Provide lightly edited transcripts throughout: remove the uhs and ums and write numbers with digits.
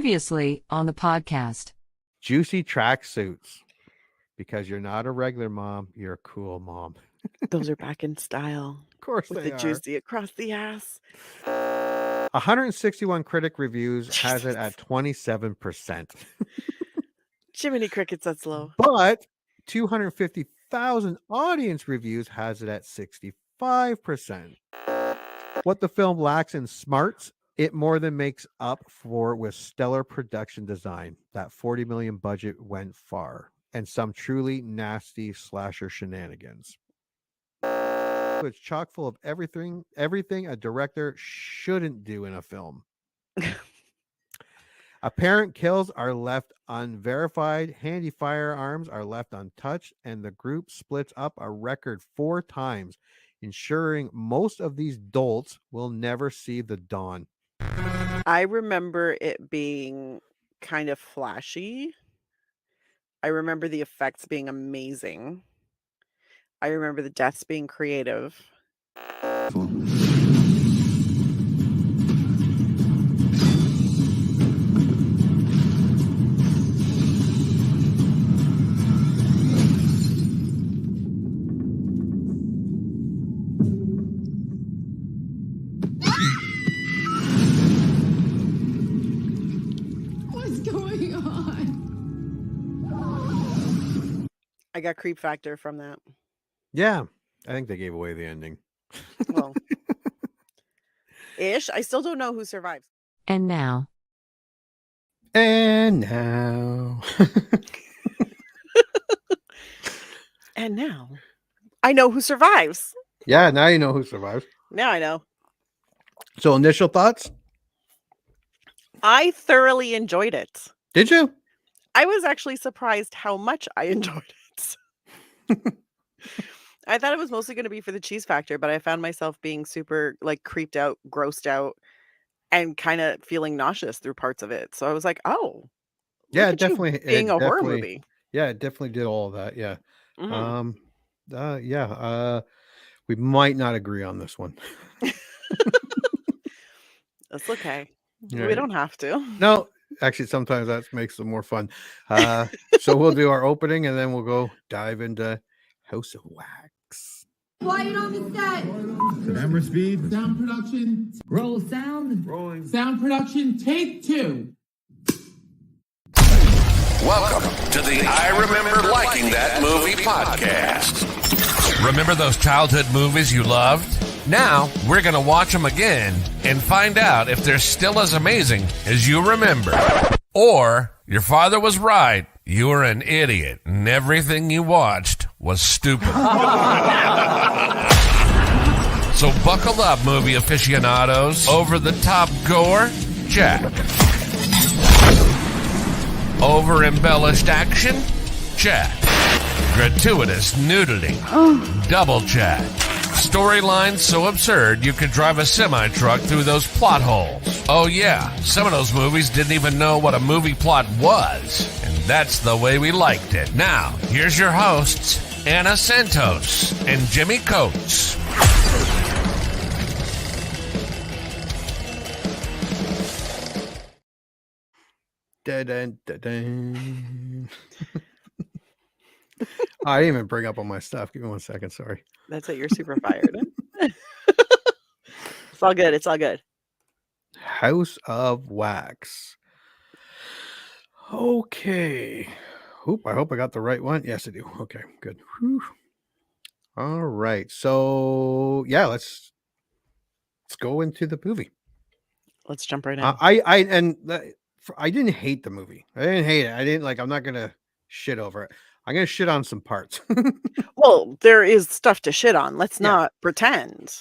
Previously on the podcast. Juicy tracksuits. Because you're not a regular mom, you're a cool mom. Those are back in style. Of course with they the are. juicy across the ass. 161 critic reviews has it at 27%. Jiminy Crickets, that's low. But 250,000 audience reviews has it at 65%. What the film lacks in smarts, it more than makes up for with stellar production design. That 40 million budget went far, and some truly nasty slasher shenanigans. It's chock full of everything a director shouldn't do in a film. Apparent kills are left unverified, handy firearms are left untouched, and the group splits up a record 4 times, ensuring most of these dolts will never see the dawn. I remember it being kind of flashy. I remember the effects being amazing. I remember the deaths being creative. What's going on? I got creep factor from that. Yeah, I think they gave away the ending. Well, ish. I still don't know who survives. And now. And now. And now I know who survives. Yeah, now you know who survives. Now I know. So initial thoughts? I thoroughly enjoyed it. Did you? I was actually surprised how much I enjoyed it. I thought it was mostly going to be for the cheese factor, but I found myself being super creeped out, grossed out, and kind of feeling nauseous through parts of it. So I was like, "Oh, Yeah, look at you definitely being a horror movie." Yeah, it definitely did all of that. Yeah. Mhm. We might not agree on this one. That's okay. Yeah. We don't have to. No, actually, sometimes that makes it more fun. So we'll do our opening and then we'll go dive into House of Wax. Quiet on the set. Camera speed. Sound production. Roll sound. Rolling. Sound production. Take 2. Welcome to the I Remember Liking That Movie podcast. Remember those childhood movies you loved? Now, we're going to watch them again and find out if they're still as amazing as you remember. Or, your father was right. You were an idiot, and everything you watched was stupid. So buckle up, movie aficionados. Over-the-top gore? Check. Over-embellished action? Check. Gratuitous nudity? Double check. Storylines so absurd you could drive a semi-truck through those plot holes. Oh yeah, some of those movies didn't even know what a movie plot was. And that's the way we liked it. Now, here's your hosts, Anna Santos and Jimmy Coates. Da-dun, da-dun. I didn't even bring up all my stuff. Give me 1 second. Sorry. That's it. You're super fired. It's all good. It's all good. House of Wax. Okay. I hope I got the right one. Yes, I do. Okay, good. Whew. All right. So yeah, let's go into the movie. Let's jump right in. I didn't hate the movie. I didn't hate it. I didn't I'm not gonna shit over it. I'm gonna shit on some parts. Well, there is stuff to shit on. Let's not pretend.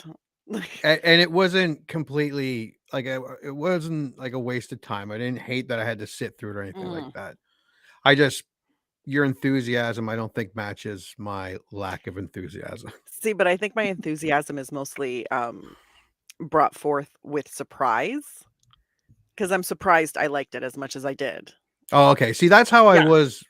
And it wasn't completely it wasn't like a waste of time. I didn't hate that I had to sit through it or anything like that. Your enthusiasm, I don't think matches my lack of enthusiasm. See, but I think my enthusiasm is mostly brought forth with surprise, because I'm surprised I liked it as much as I did. Oh, okay. See, that's how I was.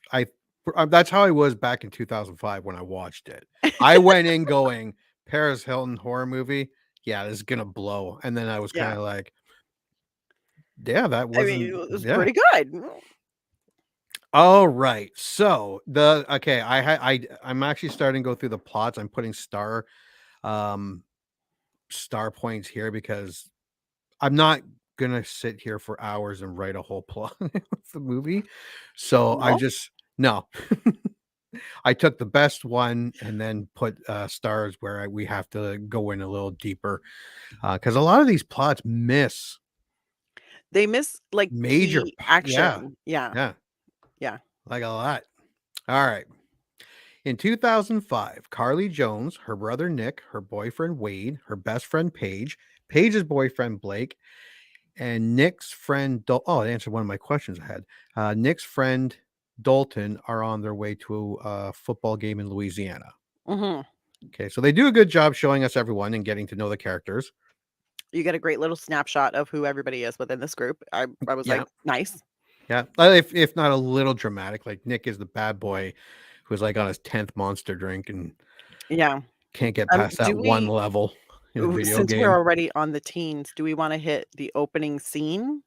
That's how I was back in 2005 when I watched it. I went in going, Paris Hilton horror movie. Yeah, this is gonna blow. And then I was kind of like, Yeah, that I mean, it wasn't. was Yeah. pretty good. All right. So I'm actually starting to go through the plots. I'm putting um star points here because I'm not gonna sit here for hours and write a whole plot with the movie. So I No? just no. I took the best one and then put stars where we have to go in a little deeper because a lot of these plots miss They miss, like, major. key Yeah, action. Yeah, yeah, yeah. like a lot. All right. In 2005, Carly Jones, her brother Nick, her boyfriend Wade, her best friend Paige, Paige's boyfriend Blake, and Nick's friend. Oh, it answered one of my questions I had. Nick's friend Dalton are on their way to a football game in Louisiana. Mhm. Okay, so they do a good job showing us everyone and getting to know the characters. You get a great little snapshot of who everybody is within this group. I was Yeah, like, "Nice." yeah. If not a little dramatic, like Nick is the bad boy who's like on his 10th monster drink and Yeah. can't get past that Do one we level in a video since we're game. already on the teens, do we wanna hit the opening scene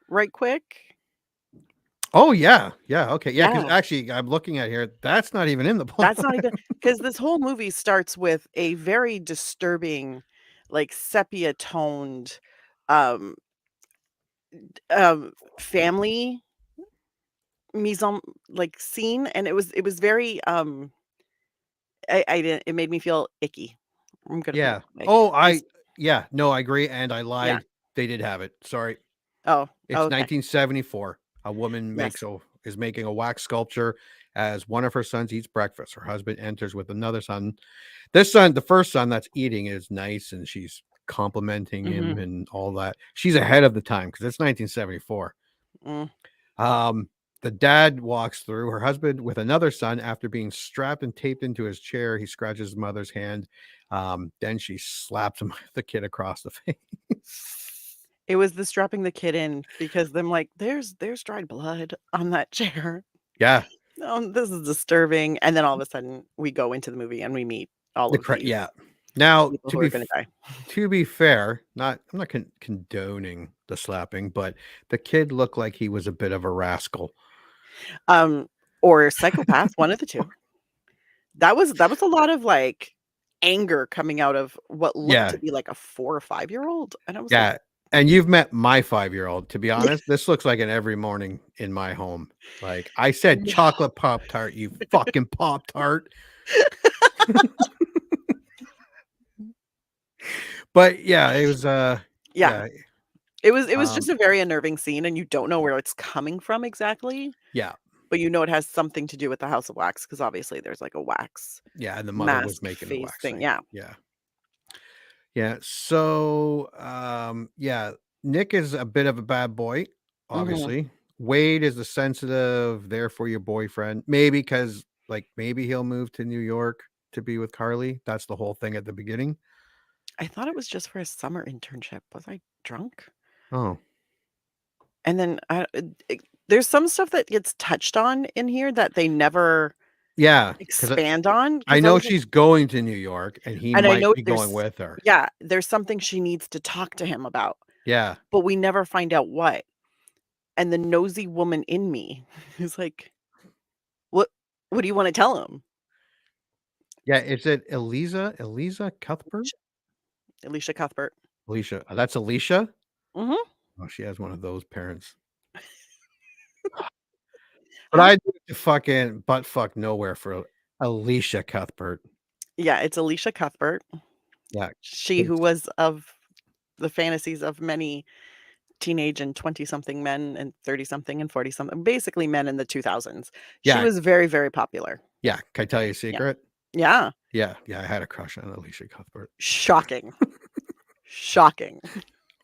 right quick? Oh yeah, yeah, okay, yeah. Because Yeah. actually, I'm looking at here. That's not even in the plot. That's not even because this whole movie starts with a very disturbing, like, sepia-toned, um, family mise en like, scene, and it was very, I didn't it made me feel icky. I'm gonna put it Yeah. that way. Oh, These yeah. No, I agree, and I Yeah. lied. They did have it. Sorry. Oh, It's okay. 1974. A woman Yes. is making a wax sculpture as one of her sons eats breakfast. Her husband enters with another son. This son, the first son that's eating, is nice, and she's complimenting him Mhm. and all that. She's ahead of the time because it's 1974. Mm. Um, the dad walks through her husband with another son after being strapped and taped into his chair. He scratches his mother's hand. Then she slaps him, the kid across the face. It was the strapping the kid in because I'm like, "There's dried blood on that chair. Yeah. Oh, this is disturbing." And then all of a sudden, we go into the movie and we meet all of these Yeah. Now, people who are gonna die. to be fair, I'm not condoning the slapping, but the kid looked like he was a bit of a rascal. Um, or psychopath, one of the 2. That was a lot of, like, anger coming out of what looked Yeah. to be like a 4 or 5-year-old, and I was like, Yeah. And you've met my 5-year-old. To be honest, this looks like an every morning in my home. Like I said, "No." chocolate Pop Tart, you fucking Pop Tart. But yeah, it was Yeah, yeah, it was just um, a very unnerving scene, and you don't know where it's coming from exactly, yeah, but you know it has something to do with the House of Wax because obviously there's, like, a wax yeah, and the mother was mask making the face wax thing, thing. yeah. Yeah. Yeah. So yeah, Nick is a bit of a bad boy, Mhm. obviously. Wade is the sensitive, there for your boyfriend. Maybe because like maybe he'll move to New York to be with Carly. That's the whole thing at the beginning. I thought it was just for a summer internship. Was I drunk? Oh, And then there's some stuff that gets touched on in here that they never yeah. Because expand on I because I know was like she's going to New York and he and I might know be going there's with her. yeah, there's something she needs to talk to him about, Yeah. but we never find out what. And the nosy woman in me is like, "What what do you wanna tell him?" Yeah. Is it Eliza Cuthbert? Alicia Cuthbert. Alicia. That's Alicia. Mhm. Oh, she has one of those parents. But How I do fucking butt fuck nowhere for Alicia Cuthbert. Yeah, it's Alicia Cuthbert. Yeah. She who was of the fantasies of many teenage and 20-something men and 30-something and 40-something, basically men in the 2000s. She Yeah, was very, very popular. yeah. Can I tell you a Yeah. secret? Yeah. Yeah, yeah, I had a crush on Alicia Cuthbert. Shocking. Shocking.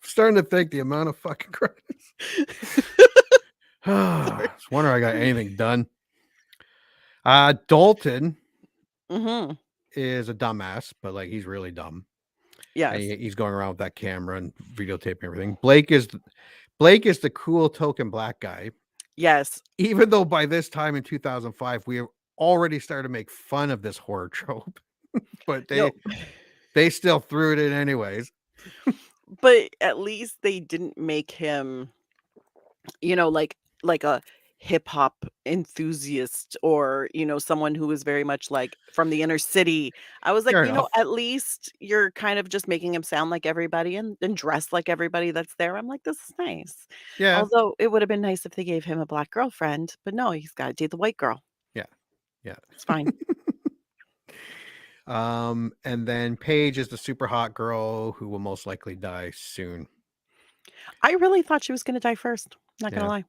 Starting to think the amount of fucking crushes. Sorry. It's wonder I got anything done. Dalton Mhm. is a dumbass, but like he's really dumb. And Yes. he's going around with that camera and videotaping everything. Blake is the cool token black guy. Yes. Even though by this time in 2005 we have already started to make fun of this horror trope, but No. they still threw it in anyways. But at least they didn't make him, like a hip hop enthusiast or, someone who was very much like from the inner city. I was like, Fair enough. at least you're kind of just making him sound like everybody and dress like everybody that's there. I'm like, this is nice. Yeah. Although it would have been nice if they gave him a black girlfriend, but no, he's got to date the white girl. Yeah. Yeah. It's fine. And then Paige is the super hot girl who will most likely die soon. I really thought she was going to die first. Not going Yeah. to lie.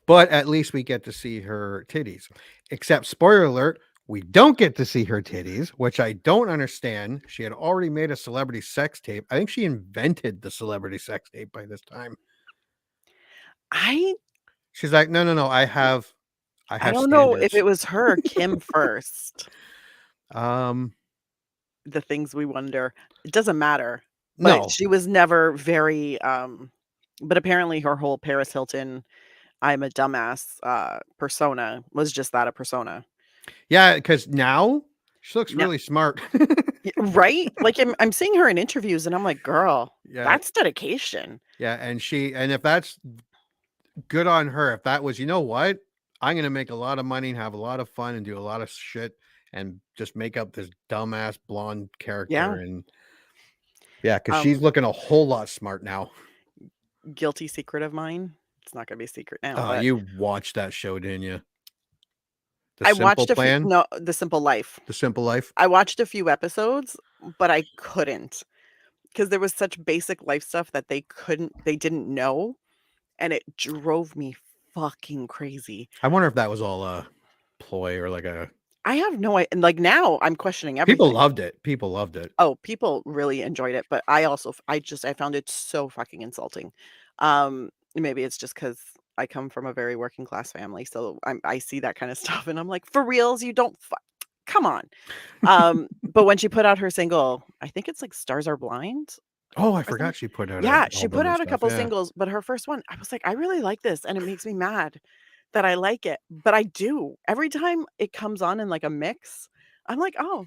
But at least we get to see her titties. Except, spoiler alert, we don't get to see her titties, which I don't understand. She had already made a celebrity sex tape. I think she invented the celebrity sex tape by this time. I She's like, no, I have don't know if standards. it was her or Kim first. Um, The things we wonder. It doesn't matter. But no, she was never very but apparently her whole Paris Hilton I'm a dumbass persona was just that, a persona. yeah, because now she looks No. really smart. Right? Like I'm seeing her in interviews and I'm like, girl, Yeah, that's dedication. yeah, and if that's good on her, if that was, you know what, I'm gonna make a lot of money and have a lot of fun and do a lot of shit and just make up this dumbass blonde character. Yeah. And yeah, because she's looking a whole lot smart now. Guilty secret of mine. It's not gonna be a secret now. Oh, But you watched that show, didn't you? The I Simple watched Plan, The Simple Life. The Simple Life. I watched a few episodes, but I couldn't because there was such basic life stuff that they didn't know, and it drove me fucking crazy. I wonder if that was all a ploy or like a. I have no idea. And like now I'm questioning everything. People loved it. People loved it. Oh, people really enjoyed it, but I also I found it so fucking insulting. Maybe it's just because I come from a very working class family, so I see that kind of stuff, and I'm like, for reals, you don't come on. But when she put out her single, I think it's like Stars Are Blind. Oh, I Or forgot something. she put out. Yeah, an she album put and out a stuff, couple yeah. singles, but her first one, I was like, I really like this, and it makes me mad that I like it, but I do. Every time it comes on in like a mix, I'm like, oh,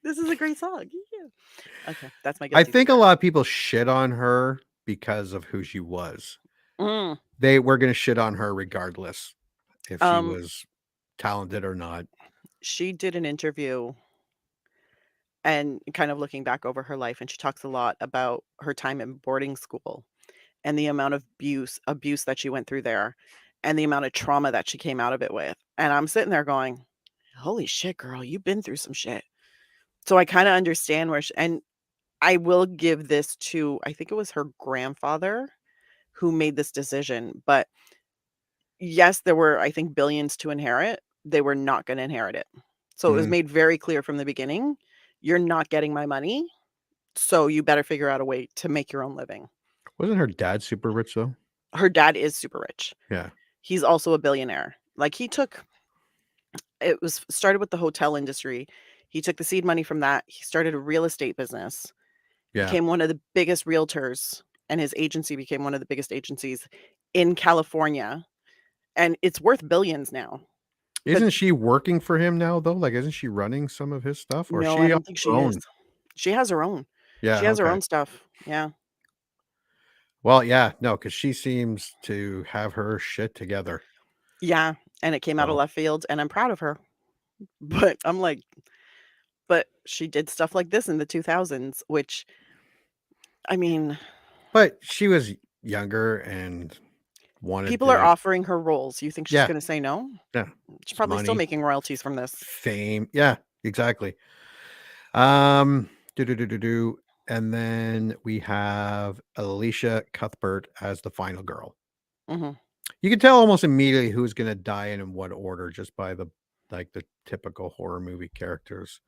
this is a great song. Yeah. Okay, that's my I guilty think a secret. lot of people shit on her because of who she was. Mm. They were going to shit on her regardless if she Um, was talented or not. she did an interview and kind of looking back over her life, and she talks a lot about her time in boarding school and the amount of abuse that she went through there and the amount of trauma that she came out of it with. And I'm sitting there going, holy shit, girl, you've been through some shit. So I kind of understand and I will give this to, I think it was her grandfather who made this decision. But yes, there were, I think, billions to inherit. They were not going to inherit it. So it was Mhm. made very clear from the beginning, you're not getting my money. So you better figure out a way to make your own living. Wasn't her dad super rich though? Her dad is super rich. Yeah. He's also a billionaire. Like it was started with the hotel industry. He took the seed money from that. He started a real estate business, Yeah. became one of the biggest realtors, and his agency became one of the biggest agencies in California. And it's worth billions now. Isn't she working for him now though? Like, isn't she running some of his stuff? Or No, she I on don't think she her own? is. She has her own. Yeah. She has her okay. own stuff. Yeah. Well, yeah, no, because she seems to have her shit together. Yeah. And it came out of So, left field, and I'm proud of her. But I'm like, but she did stuff like this in the 2000s, which, I mean, but she was younger and wanted people are the offering her roles. You think she's Yeah. going to say no? Yeah. She's probably still money, making royalties from this. fame. Yeah, exactly. Do. And then we have Alicia Cuthbert as the final girl. hmm You can tell almost immediately who's going to die and in what order just by the typical horror movie characters.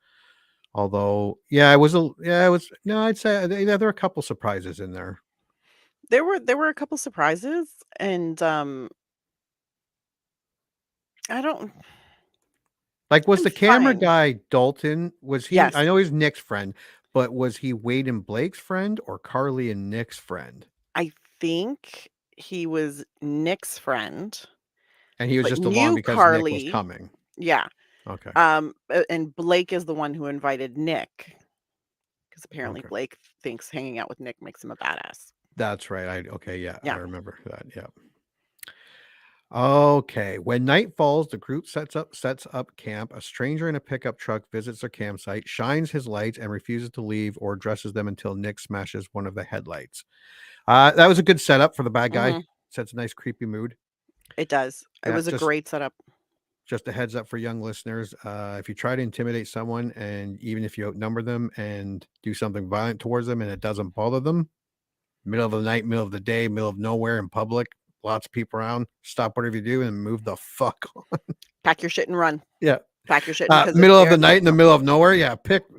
Although, it was no, I'd say there were a couple surprises in there. There were a couple surprises, and I don't. Like, was I'm the camera fine. guy Dalton? Was he? Yes, I know he's Nick's friend, but was he Wade and Blake's friend or Carly and Nick's friend? I think he was Nick's friend, And he was but just along knew because Nick was Carly. coming. Yeah. Okay. And Blake is the one who invited Nick because apparently Okay. Blake thinks hanging out with Nick makes him a badass. That's right. I Yeah. remember that. Yeah. Okay. When night falls, the group sets up camp. A stranger in a pickup truck visits their campsite, shines his lights, and refuses to leave or addresses them until Nick smashes one of the headlights. That was a good setup for the bad guy. Mhm. Sets a nice creepy mood. It does. It Yeah, was a great setup. just a heads up for young listeners. If you try to intimidate someone, and even if you outnumber them and do something violent towards them and it doesn't bother them, middle of the night, middle of the day, middle of nowhere in public, lots of people around, stop whatever you do and move the fuck on. Pack your shit and run. Yeah. Pack your shit because Middle of the night in the middle of nowhere. Yeah.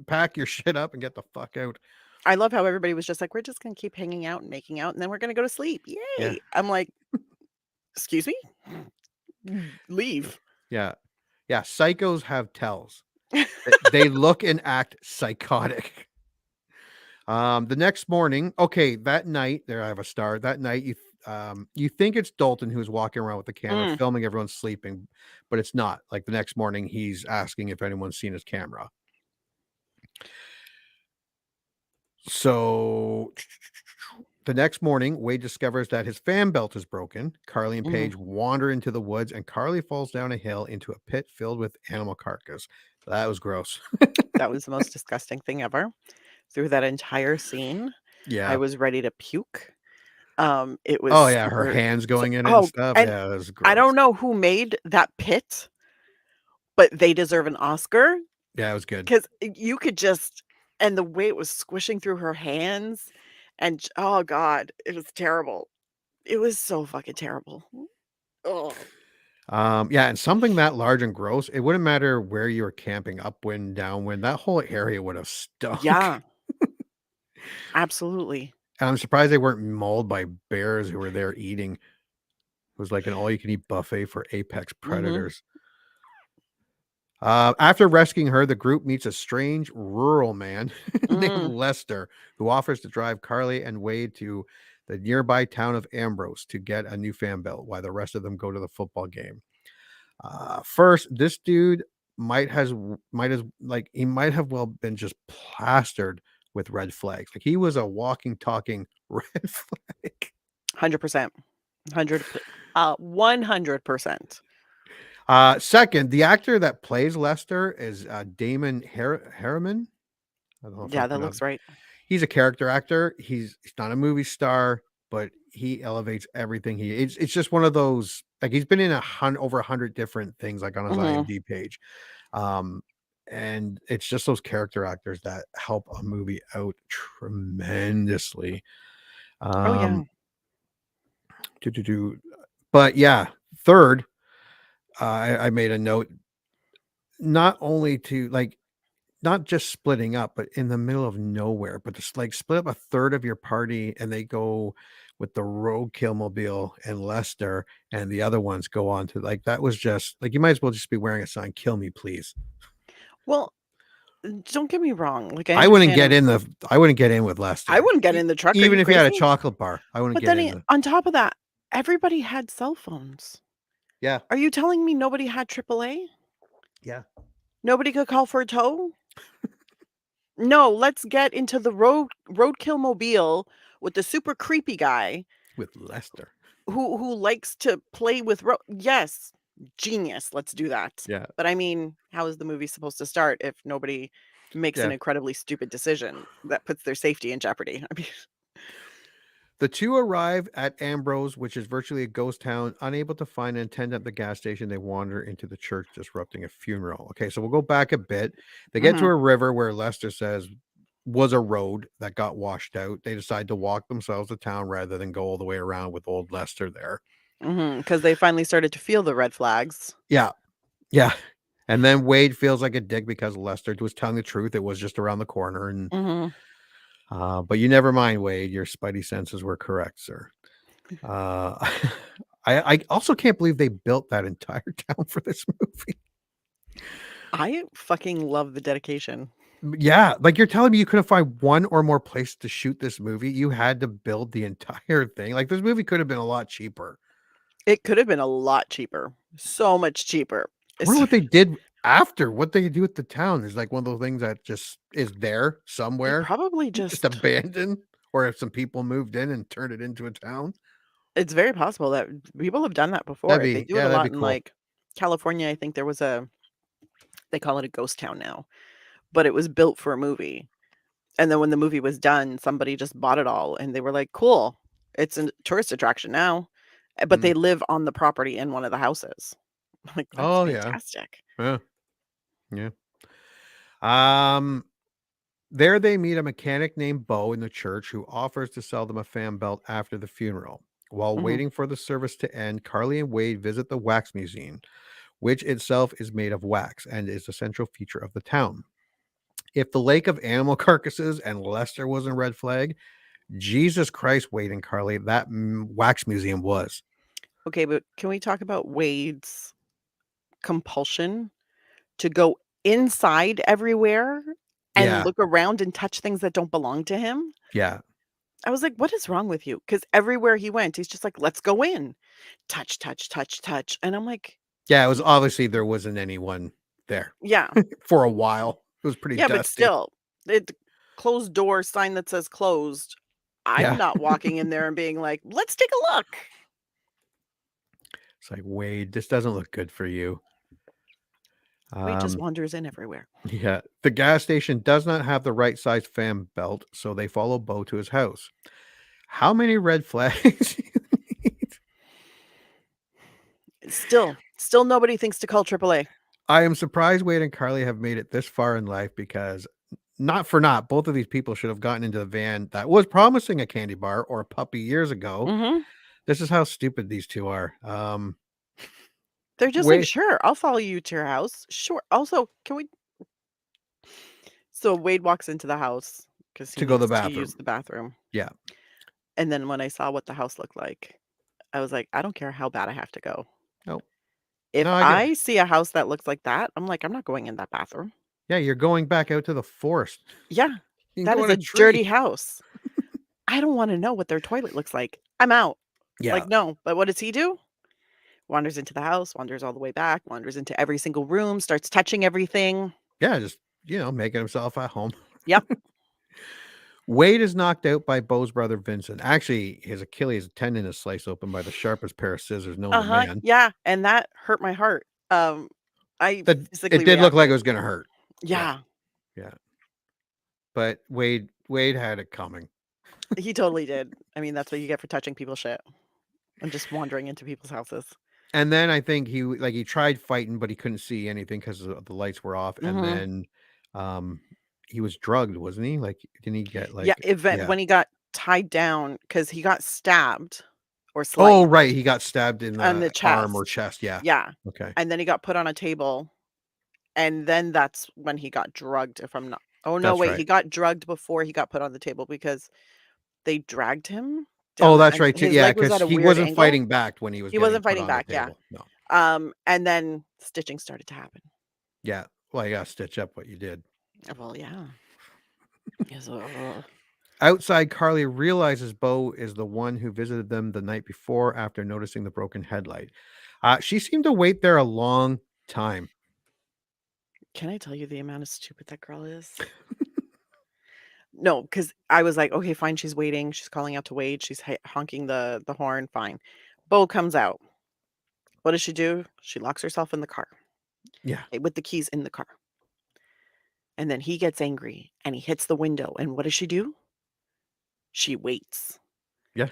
Pack your shit up and get the fuck out. I love how everybody was just like, we're just gonna keep hanging out and making out, and then we're gonna go to sleep. Yay! Yeah. I'm like, excuse me, leave. Yeah. Yeah. Psychos have tells. They look and act psychotic. The next morning, okay, that night, there I have a star. That night, you think it's Dalton who's walking around with the camera filming everyone sleeping, but it's not. Like the next morning, he's asking if anyone's seen his camera. So the next morning, Wade discovers that his fan belt is broken. Carly and Paige wander into the woods, and Carly falls down a hill into a pit filled with animal carcass. That was gross. That was the most disgusting thing ever. Through that entire scene, Yeah. I was ready to puke. It was. Oh yeah, her hands going in it and stuff. and Yeah, that was gross. I don't know who made that pit, but they deserve an Oscar Yeah, it was good. because you could just, and the way it was squishing through her hands, and oh god, it was terrible. It was so fucking terrible. Oh, Yeah, and something that large and gross, it wouldn't matter where you were camping, upwind, downwind, that whole area would have stunk. yeah, absolutely. And I'm surprised they weren't mauled by bears who were there eating. It was like an all-you-can-eat buffet for apex predators. After rescuing her, the group meets a strange rural man named Lester, who offers to drive Carly and Wade to the nearby town of Ambrose to get a new fan belt, while the rest of them go to the football game. First, this dude might have well been just plastered with red flags. Like he was a walking, talking red flag. 100%. 100%. Second, the actor that plays Lester is Damon Harriman. I don't know if Yeah, I that pronounced- looks right. He's a character actor. He's not a movie star, but he elevates everything. It's just one of those, like he's been in over 100 different things, like on his IMDb page. And it's just those character actors that help a movie out tremendously. Oh yeah. But yeah, third, I made a note, not only to like, not just splitting up, but in the middle of nowhere, but just like split up a third of your party and they go with the roadkill mobile and Lester, and the other ones go on to like, that was just like, you might as well just be wearing a sign, "Kill me, please." Well, don't get me wrong. Like I wouldn't get in with Lester. I wouldn't get in the truck. Are Even you if you had a crazy? chocolate bar. I wouldn't But get then in. on top of that, everybody had cell phones. Yeah. Are you telling me nobody had AAA? Yeah. Nobody could call for a tow? No, let's get into the roadkill mobile with the super creepy guy With Lester. who likes to play with yes, genius. Let's do that. Yeah. But I mean, how is the movie supposed to start if nobody makes an incredibly stupid decision that puts their safety in jeopardy? I mean, The two arrive at Ambrose, which is virtually a ghost town. Unable to find an attendant at the gas station, they wander into the church, disrupting a funeral. Okay, so we'll go back a bit. They get to a river where Lester says was a road that got washed out. They decide to walk themselves to town rather than go all the way around with old Lester there. because they finally started to feel the red flags. Yeah. Yeah. And then Wade feels like a dick because Lester was telling the truth. It was just around the corner. And but you never mind, Wade. Your spidey senses were correct, sir. I also can't believe they built that entire town for this movie. I fucking love the dedication. Yeah, like you're telling me you couldn't find one or more place to shoot this movie. You had to build the entire thing. Like this movie could have been a lot cheaper. It could have been a lot cheaper. So much cheaper. I wonder what they did after what they do with the town is like one of those things that just is there They somewhere, probably just just abandoned, or if some people moved in and turned it into a town. it's very possible that people have done that before. They do it a That'd be lot in, cool. like, California. I think there was they call it a ghost town now, but it was built for a movie, and then when the movie was done, somebody just bought it all, and they were like, "Cool, it's a tourist attraction now," but Mm. they live on the property in one of the houses. I'm like, "That's Oh yeah, fantastic." yeah, yeah. Um, there they meet a mechanic named Bo in the church who offers to sell them a fan belt after the funeral. While Mhm. waiting for the service to end, Carly and Wade visit the wax museum, which itself is made of wax and is a central feature of the town. If the lake of animal carcasses and Lester was a red flag, Jesus Christ, Wade and Carly, that wax museum was. Okay, but can we talk about Wade's compulsion to go inside everywhere and Yeah, look around and touch things that don't belong to him? yeah, I was like, "What is wrong with you?" Because everywhere he went, he's just like, "Let's go in. Touch, touch, touch, touch." And I'm like, yeah. It was "Y obviously there wasn't anyone there yeah, for a while. It was pretty yeah, but dusty. still, it closed door sign that says closed. I'm Yeah, not walking in there and being like, "Let's take a look." it's like Wade, this doesn't look good for you. Wade just Um, wanders in everywhere. yeah, the gas station does not have the right size fan belt, so they follow Bo to his house. How many red flags? do you need? Still nobody thinks to call AAA. I am surprised Wade and Carly have made it this far in life because not for not, both of these people should have gotten into the van that was promising a candy bar or a puppy years ago. Mhm. This is how stupid these two are. They're just like, Wade "Sure, I'll follow you to your house. Sure. Also, can we" So Wade walks into the house because he to go to needs the to use bathroom. the bathroom. Yeah. And then when I saw what the house looked like, I was like, "I don't care how bad I have to go. No. If No, I get it. I see a house that looks like that, I'm like, I'm not going in that bathroom." Yeah, you're going back out to the forest. Yeah, You can that go is in a a dirty tree. house. I don't wanna know what their toilet looks like. I'm out. Yeah. Like, no, but what does he do? Wanders into the house, wanders all the way back, wanders into every single room, starts touching everything. Yeah, just making himself at home. Yep. Wade is knocked out by Bo's brother Vincent. Actually, his Achilles tendon is sliced open by the sharpest pair of scissors known to Uh-huh, man. yeah, and that hurt my heart. I That it physically did look like it reacted. was gonna hurt. Yeah, Yeah, yeah. But Wade had it coming. he totally did. I mean, that's what you get for touching people's shit and just wandering into people's houses. And then I think he tried fighting, but he couldn't see anything because the lights were off. And Mhm. then um he was drugged, wasn't he? Like, didn't he get Yeah, yeah. when he got tied down because he got stabbed or Oh, sliced right. He got stabbed in on the the arm or chest. chest. Yeah. Yeah, Okay. and then he got put on a table, and then that's when he got drugged, if I'm not oh, no, That's wait, right. he got drugged before he got put on the table because they dragged him Oh, down that's and right too. his Yeah, leg was because at a he weird wasn't angle. fighting back when he was He getting wasn't put fighting on the back, yeah. table. No. And then stitching started to happen. Yeah. Well, you gotta stitch up what you did. Well, yeah. Yes, Outside, Carly realizes Bo is the one who visited them the night before after noticing the broken headlight. She seemed to wait there a long time. Can I tell you the amount of stupid that girl is? No, because I was like, "Okay, fine, she's waiting, she's calling out to Wade, she's honking the horn, fine." Bo comes out. What does she do? She locks herself in the car, Yeah. with the keys in the car, and then he gets angry, and he hits the window, and what does she do? She waits, Yeah.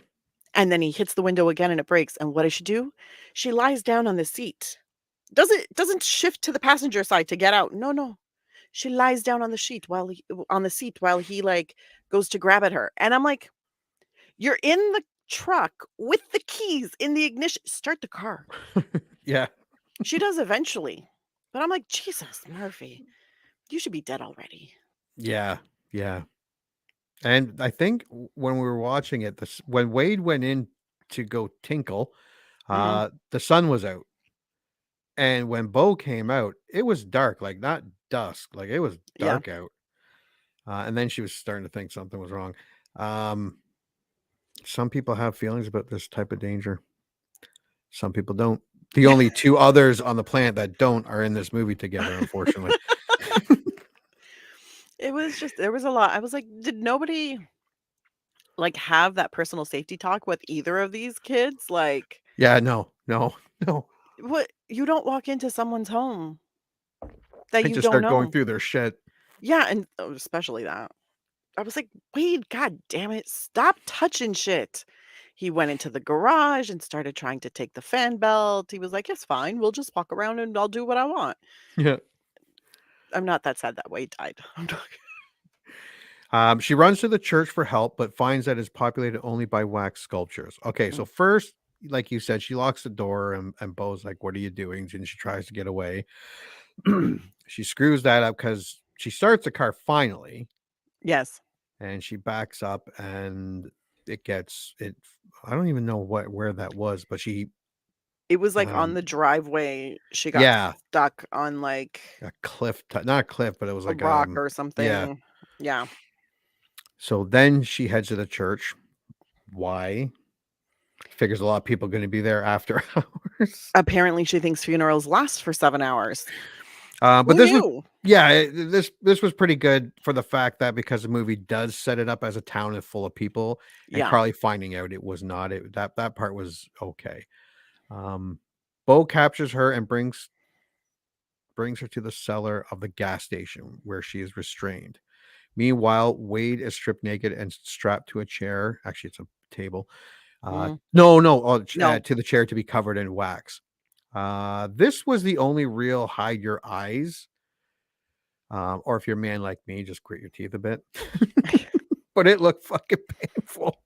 and then he hits the window again, and it breaks, and what does she do? She lies down on the seat. Doesn't shift to the passenger side to get out. No, no. She lies down on the seat while he, like, goes to grab at her, and I'm like, "You're in the truck with the keys in the ignition. Start the car." Yeah. She does eventually, but I'm like, "Jesus, Murphy, you should be dead already." Yeah. Yeah. And I think when we were watching it, when Wade went in to go tinkle, Mhm. the sun was out. And when Bo came out, it was dark, like not dusk, like it was Yeah. dark out. And then she was starting to think something was wrong. Um, some people have feelings about this type of danger. Some people don't. The only two others on the planet that don't are in this movie together, unfortunately. It was just there was a lot. I was like, did nobody like have that personal safety talk with either of these kids? Like, Yeah, no. what you don't walk into someone's home that I you just don't start going know. through their shit. Yeah, and especially that. I was like, Wade, god damn it, stop touching shit. He went into the garage and started trying to take the fan belt. He was like, it's fine. We'll just walk around and I'll do what I want. Yeah. I'm not that sad that Wade died. I'm not. She runs to the church for help, but finds that it's populated only by wax sculptures. Okay, so first, like you said, she locks the door and Bo's like, what are you doing? And she tries to get away. She screws that up because she starts the car finally Yes. and she backs up and it gets it. I don't even know where that was, but she It was like on the driveway. She got yeah, stuck on like a cliff, not a cliff, but it was a like rock or yeah. something. Yeah. So then she heads to the church. Why? Figures a lot of people going to be there after hours. Apparently she thinks funerals last for 7 hours. But Who this was knew? this was pretty good for the fact that because the movie does set it up as a town and full of people, and Yeah. Carly finding out it was not that part was okay. Bo captures her and brings her to the cellar of the gas station where she is restrained. Meanwhile, Wade is stripped naked and strapped to a chair. Actually, it's a table. Mm. No, No. to the chair to be covered in wax. This was the only real hide your eyes. Or if you're a man like me, just grit your teeth a bit. But it looked fucking painful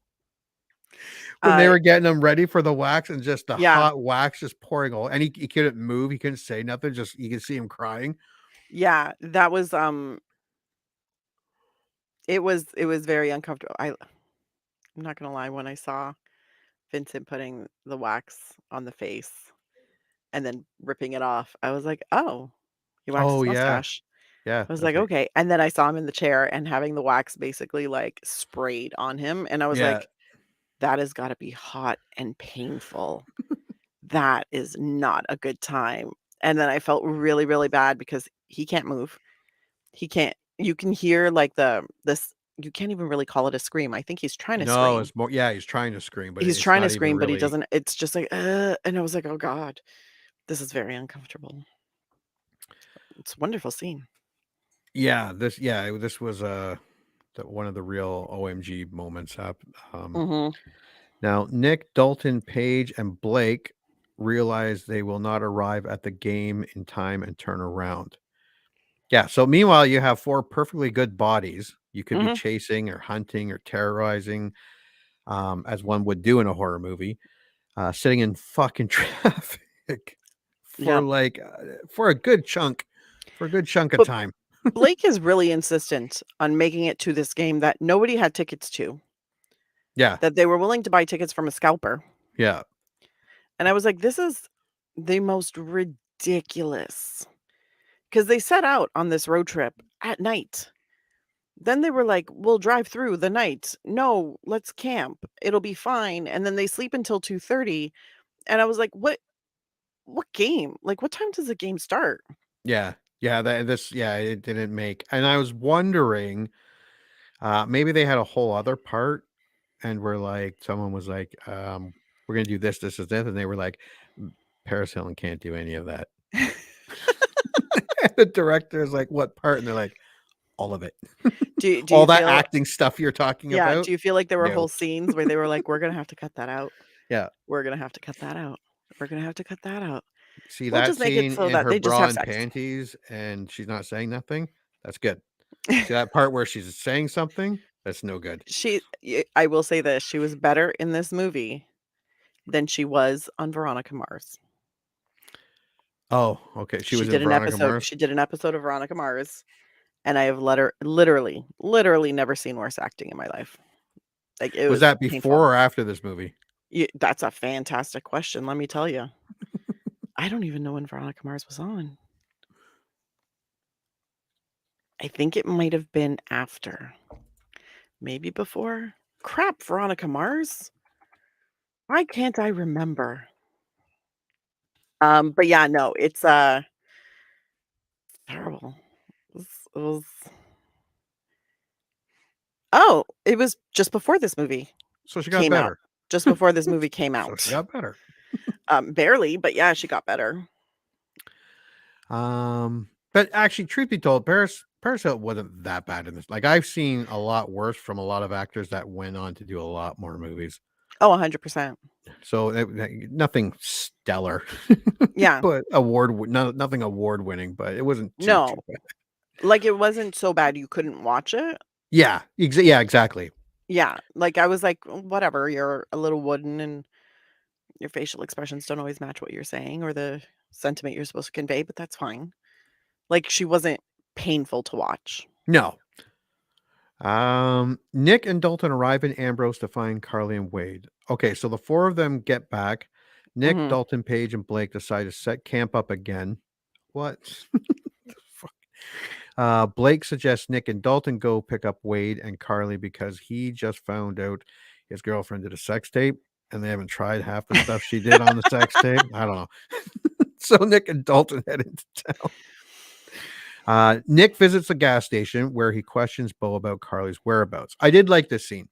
when they were getting him ready for the wax and just the Yeah. hot wax just pouring all. And he couldn't move. He couldn't say nothing. Just you could see him crying. Yeah, that was it was very uncomfortable. I'm not gonna lie, when I saw Vincent putting the wax on the face and then ripping it off, I was like, oh, he waxed Oh his yeah, mustache. yeah. I was That's like, right. okay. And then I saw him in the chair and having the wax basically like sprayed on him. And I was Yeah, like, that has got to be hot and painful. That is not a good time. And then I felt really, really bad because he can't move. He can't, you can hear like this, you can't even really call it a scream. I think he's trying to no, scream. it's more. Yeah, he's trying to scream, but He's it's trying to not even scream, but he really. doesn't. It's just like, and I was like, oh God, this is very uncomfortable. It's a wonderful scene. Yeah, this was one of the real OMG moments. Hmm. Now, Nick, Dalton, Paige, and Blake realize they will not arrive at the game in time and turn around. Yeah. So meanwhile, you have four perfectly good bodies. You could be Hmm. chasing or hunting or terrorizing, as one would do in a horror movie, sitting in fucking traffic Yeah. for a good chunk, of But time. Blake is really insistent on making it to this game that nobody had tickets to, Yeah. that they were willing to buy tickets from a scalper. Yeah. And I was like, this is the most ridiculous. Because they set out on this road trip at night. Then they were like, we'll drive through the night. No, let's camp. It'll be fine. And then they sleep until 2:30. And I was like, what game? Like, what time does the game start? Yeah. Yeah. It didn't make. And I was wondering, maybe they had a whole other part and we're like, someone was like, we're going to do this, this, and this. And they were like, Paris Hilton can't do any of that. The director is like, what part? And they're like, all of it. Do All you that feel, acting stuff you're talking yeah, about. do you feel like there were No. whole scenes where they were like, we're going to have to cut that out? Yeah. We're going to have to cut that out. We're going to have to cut that out. See We'll that just make it scene so in that her they just bra have and sex. panties and she's not saying nothing? That's good. See that part where she's saying something? That's no good. I will say this, she was better in this movie than she was on Veronica Mars. Oh, okay. She was in did an Veronica episode Mars? she did an episode of Veronica Mars, and I have literally never seen worse acting in my life. Like, it Was was that painful. before or after this movie? That's a fantastic question, let me tell you. I don't even know when Veronica Mars was on. I think it might have been after. Maybe before? Crap, Veronica Mars? Why can't I remember? But yeah, no, it's terrible. It was Oh, it was just before this movie So she got came out. better. Just before this movie came So she out. got better. Barely, but yeah, she got better. But actually, truth be told, Paris Hilton wasn't that bad in this. Like I've seen a lot worse from a lot of actors that went on to do a lot more movies. Oh, 100%. So nothing stellar, Yeah. but nothing award winning. But it wasn't too No. bad. Like, it wasn't so bad you couldn't watch it. Yeah, yeah, exactly. Yeah, like, I was like, Whatever, you're a little wooden and your facial expressions don't always match what you're saying or the sentiment you're supposed to convey, but that's fine." Like, she wasn't painful to watch. No. Nick and Dalton arrive in Ambrose to find Carly and Wade. Okay, so the four of them get back. Nick, Mhm. Dalton, Paige, and Blake decide to set camp up again. What? Fuck? Blake suggests Nick and Dalton go pick up Wade and Carly because he just found out his girlfriend did a sex tape and they haven't tried half the stuff she did on the sex tape. I don't know. So Nick and Dalton head into town. Nick visits the gas station where he questions Bo about Carly's whereabouts. I did like this scene.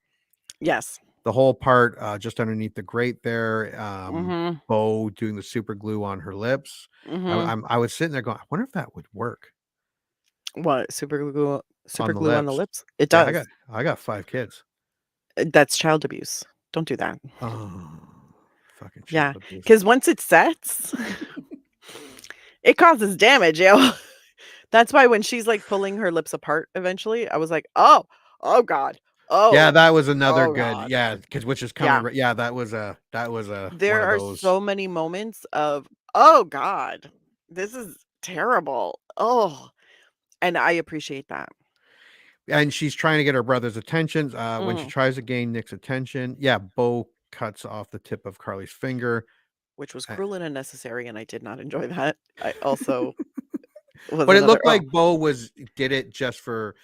Yes. The whole part just underneath the grate there, Mhm. Bo doing the super glue on her lips. Mhm. I was sitting there going, I wonder if that would work What? Super on the glue on the lips. lips? It Yeah, does. I got 5 kids. That's child abuse. Don't do that. Oh, fucking Yeah, child abuse. because once it sets, it causes damage, yo. That's why when she's, like, pulling her lips apart eventually, I was like, "Oh, oh god. Yeah, Oh, that was another oh good. god." Yeah, because which is Yeah. coming. Yeah, that was one There of are those. so many moments of, "Oh god, this is terrible. Oh," and I appreciate that. And she's trying to get her brother's attention. When she Mhm. tries to gain Nick's attention, yeah, Bo cuts off the tip of Carly's finger. Which was uh, cruel and unnecessary, and I did not enjoy that. I also was But it another looked like Bo did it just to for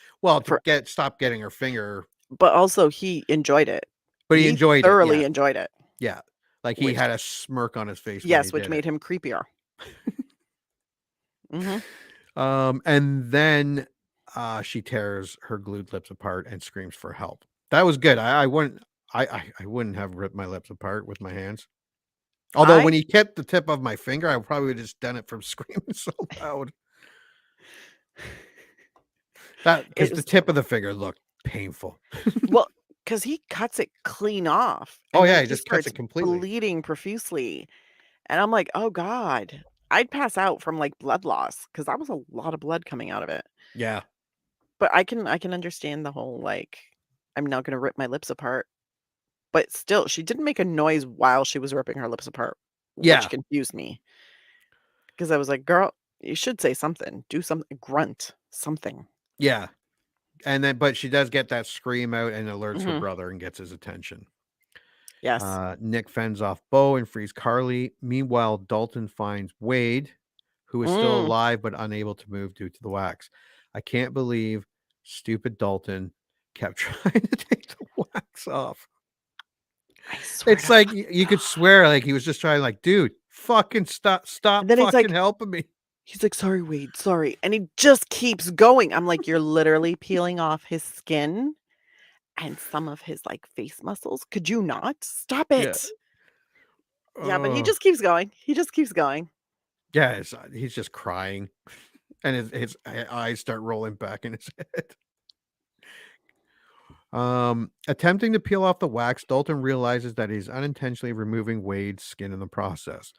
stop getting her finger. but also he enjoyed it. But he He enjoyed it. thoroughly Yeah, enjoyed it, yeah. Like he which had a smirk on his face when he yes, which did it. made him creepier. Mhm. And then she tears her glued lips apart and screams for help. That was good. I wouldn't have ripped my lips apart with my hands. Although when I he kept the tip of my finger, I probably would have just done it from screaming so loud. That because it the was tip terrible. of the finger looked painful. Well, because he cuts it clean off, Oh and then yeah, he he just cuts starts it completely. bleeding profusely, and I'm like, "Oh god." I'd pass out from, like, blood loss because that was a lot of blood coming out of it. Yeah. But I can understand the whole, like, "I'm not gonna rip my lips apart." But still, she didn't make a noise while she was ripping her lips apart, which Yeah. confused me because I was like, "Girl, you should say something. Do something. Grunt. Something." Yeah. And then but she does get that scream out and alerts her Mhm. brother and gets his attention. Yes. Nick fends off Bo and frees Carly. Meanwhile, Dalton finds Wade, who is still Mm. alive but unable to move due to the wax. I can't believe stupid Dalton kept trying to take the wax off. I swear It's to like fucking you could God. swear like he was just trying like, dude, fucking And stop then fucking helping me. he's like, "Sorry, Wade, sorry." And he just keeps going. I'm like, "You're literally peeling off his skin and some of his, like, face muscles. Could you not? Stop Yeah. it." Yeah, but he Oh. just keeps going. He just keeps going. Yeah, he's just crying and his eyes start rolling back in his head. Attempting to peel off the wax, Dalton realizes that he's unintentionally removing Wade's skin in the process.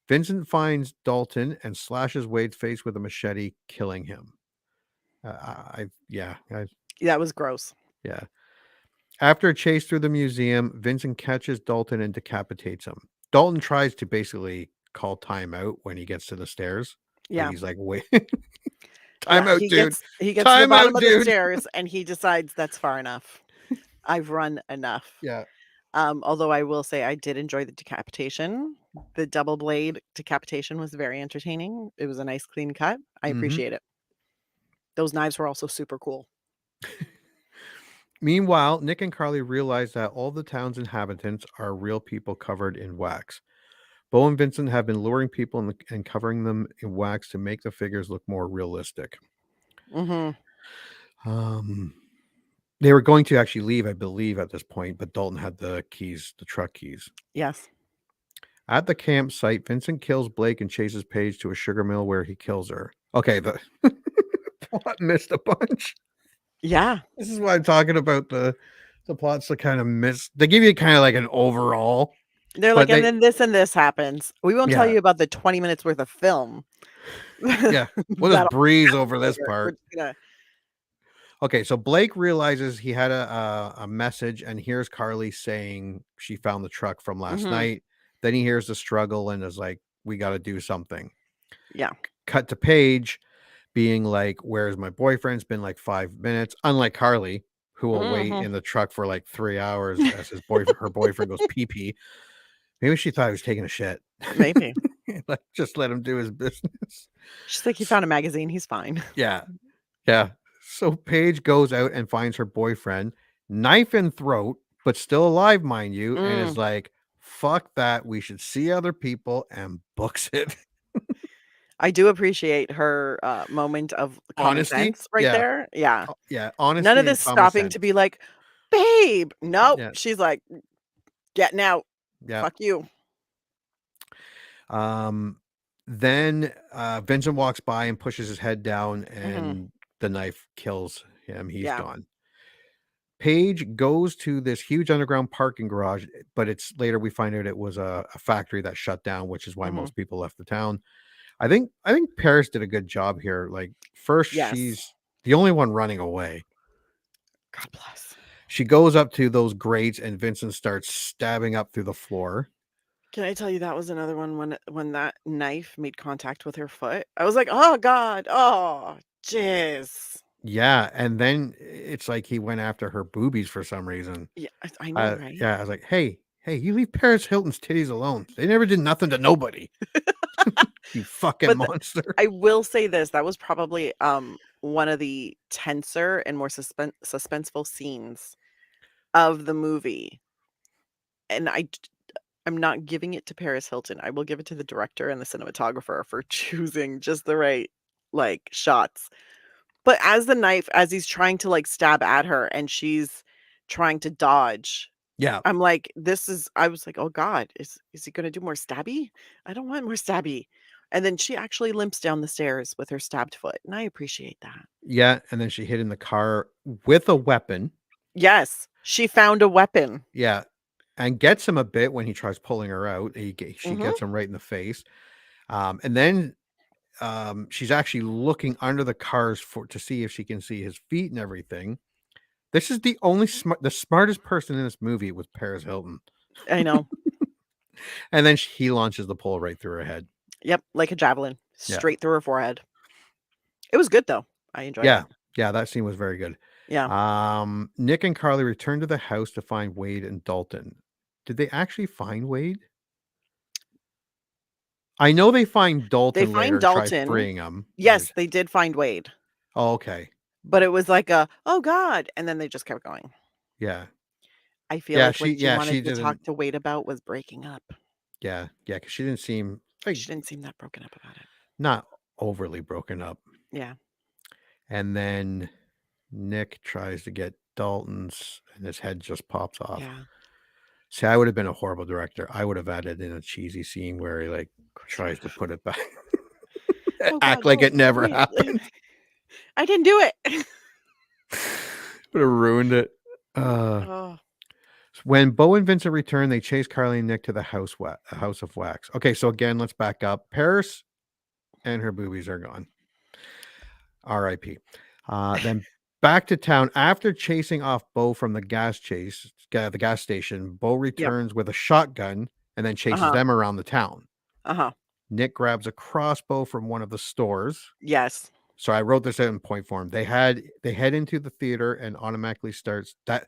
Vincent finds Dalton and slashes Wade's face with a machete, killing him. That was gross. Yeah. After a chase through the museum, Vincent catches Dalton and decapitates him. Dalton tries to basically call timeout when he gets to the stairs. Like Yeah. he's like, wait, Yeah, timeout, dude. he gets to the Timeout, bottom of the dude. stairs and he decides that's far enough. I've run enough. Yeah. Although I will say I did enjoy the decapitation. The double blade decapitation was very entertaining. It was a nice clean cut. I Mhm. appreciate it. Those knives were also super cool. Meanwhile, Nick and Carly realize that all the town's inhabitants are real people covered in wax. Bo and Vincent have been luring people and covering them in wax to make the figures look more realistic. They were going to actually leave, I believe, at this point, but Dalton had the keys, the truck keys. Yes. At the campsite, Vincent kills Blake and chases Paige to a sugar mill where he kills her. Okay, the plot missed a bunch. Yeah. This is why I'm talking about the plots that kind of miss. They give you kind of like an overall. They're But like, and then this happens. We won't tell Yeah. you about the 20 minutes worth of film. Yeah, we'll just That'll breeze over this later. We're part. just gonna- Okay, so Blake realizes he had a message and hears Carly saying she found the truck from last Mhm. night. Then he hears the struggle and is like, we got to do something. Yeah. Cut to Paige being like, where's my boyfriend? It's been like 5 minutes. Unlike Carly, who will wait Mhm. in the truck for like 3 hours as her boyfriend goes pee pee. Maybe she thought he was taking a shit. Maybe. Like, just let him do his business. She's like, he found a magazine. He's fine. Yeah. Yeah. So Paige goes out and finds her boyfriend, knife in throat, but still alive, mind you, and is like, fuck that. We should see other people, and books it. I do appreciate her moment of common Honesty? sense right Yeah. there. Yeah. Yeah. Honesty. None of and this common stopping sense. to be like, babe. Nope. Yeah. She's like, getting out. Yeah. Fuck you. Then Vincent walks by and pushes his head down, Mm-hmm. and the knife kills him. He's Yeah. gone. Paige goes to this huge underground parking garage, but it's later we find out it was a factory that shut down, which is why Mm-hmm. most people left the town. I think Paris did a good job here. Like, first, Yes. she's the only one running away. God bless. She goes up to those grates, and Vincent starts stabbing up through the floor. Can I tell you that was another one when that knife made contact with her foot? I was like, oh God, oh jizz. Yeah, and then it's like he went after her boobies for some reason. Yeah, I know, right? Yeah, I was like, hey, you leave Paris Hilton's titties alone. They never did nothing to nobody. You fucking But monster. I will say this: that was probably one of the tenser and more suspenseful scenes of the movie. And I'm not giving it to Paris Hilton. I will give it to the director and the cinematographer for choosing just the right like shots. But as he's trying to like stab at her and she's trying to dodge, Yeah. I'm like, I was like, oh God, is he gonna do more stabby? I don't want more stabby. And then she actually limps down the stairs with her stabbed foot. And I appreciate that. Yeah, and then she hid in the car with a weapon. Yes, she found a weapon. Yeah, and gets him a bit when he tries pulling her out. She Mhm. gets him right in the face. And then she's actually looking under the cars to see if she can see his feet and everything. This is the smartest person in this movie was Paris Hilton. I know. And then he launches the pole right through her head. Yep, like a javelin, Yeah. straight through her forehead. It was good though. I enjoyed Yeah, it. yeah, that scene was very good. Yeah. Nick and Carly return to the house to find Wade and Dalton. Did they actually find Wade? I know they find Dalton They later find and try Dalton. freeing him. Yes, they did find Wade. Oh, okay. But it was like oh God. And then they just kept going. Yeah. I feel Yeah, like what she she wanted to didn't. talk to Wade about was breaking up. Yeah, because she didn't seem like She didn't seem that broken up about it. not overly broken up. Yeah. And then Nick tries to get Dalton's, and his head just pops off. Yeah. See, I would have been a horrible director. I would have added in a cheesy scene where he like Of course you tries to would've. put it back, Oh, act God, like no, it never wait, happened. I didn't do it. Would have ruined it. Oh. When Bo and Vincent return, they chase Carly and Nick to the house of wax. Okay, so again, let's back up. Paris and her boobies are gone. R.I.P. Then back to town after chasing off Bo from the gas station. Bo returns with a shotgun and then chases them around the town. Nick grabs a crossbow from one of the stores. Yes. So I wrote this out in point form. They head into the theater and automatically starts that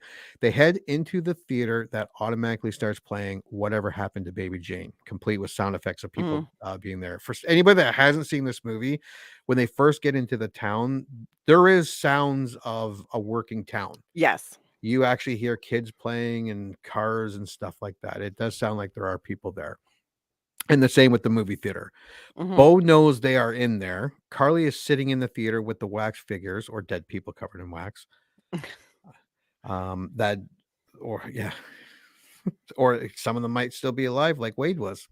automatically starts playing Whatever Happened to Baby Jane, complete with sound effects of people being there. For anybody that hasn't seen this movie, when they first get into the town, there is sounds of a working town. Yes. You actually hear kids playing and cars and stuff like that. It does sound like there are people there. And the same with the movie theater. Mhm. Bo knows they are in there. Carly is sitting in the theater with the wax figures or dead people covered in wax. That, or yeah, or some of them might still be alive, like Wade was.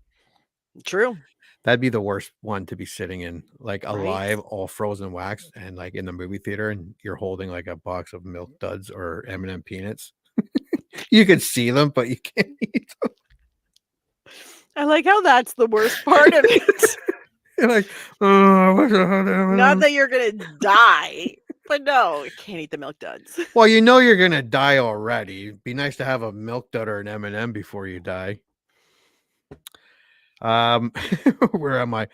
True. That'd be the worst one to be sitting in, like Right? alive, all frozen wax, and like in the movie theater, and you're holding like a box of Milk Duds or M&M peanuts. You can see them, but you can't eat them. I like how that's the worst part of it. You're like, oh, what's the hell Not that you're gonna die, but no, you can't eat the Milk Duds. Well, you know you're gonna die already. It'd be nice to have a Milk Dud or an M&M before you die. Where am I?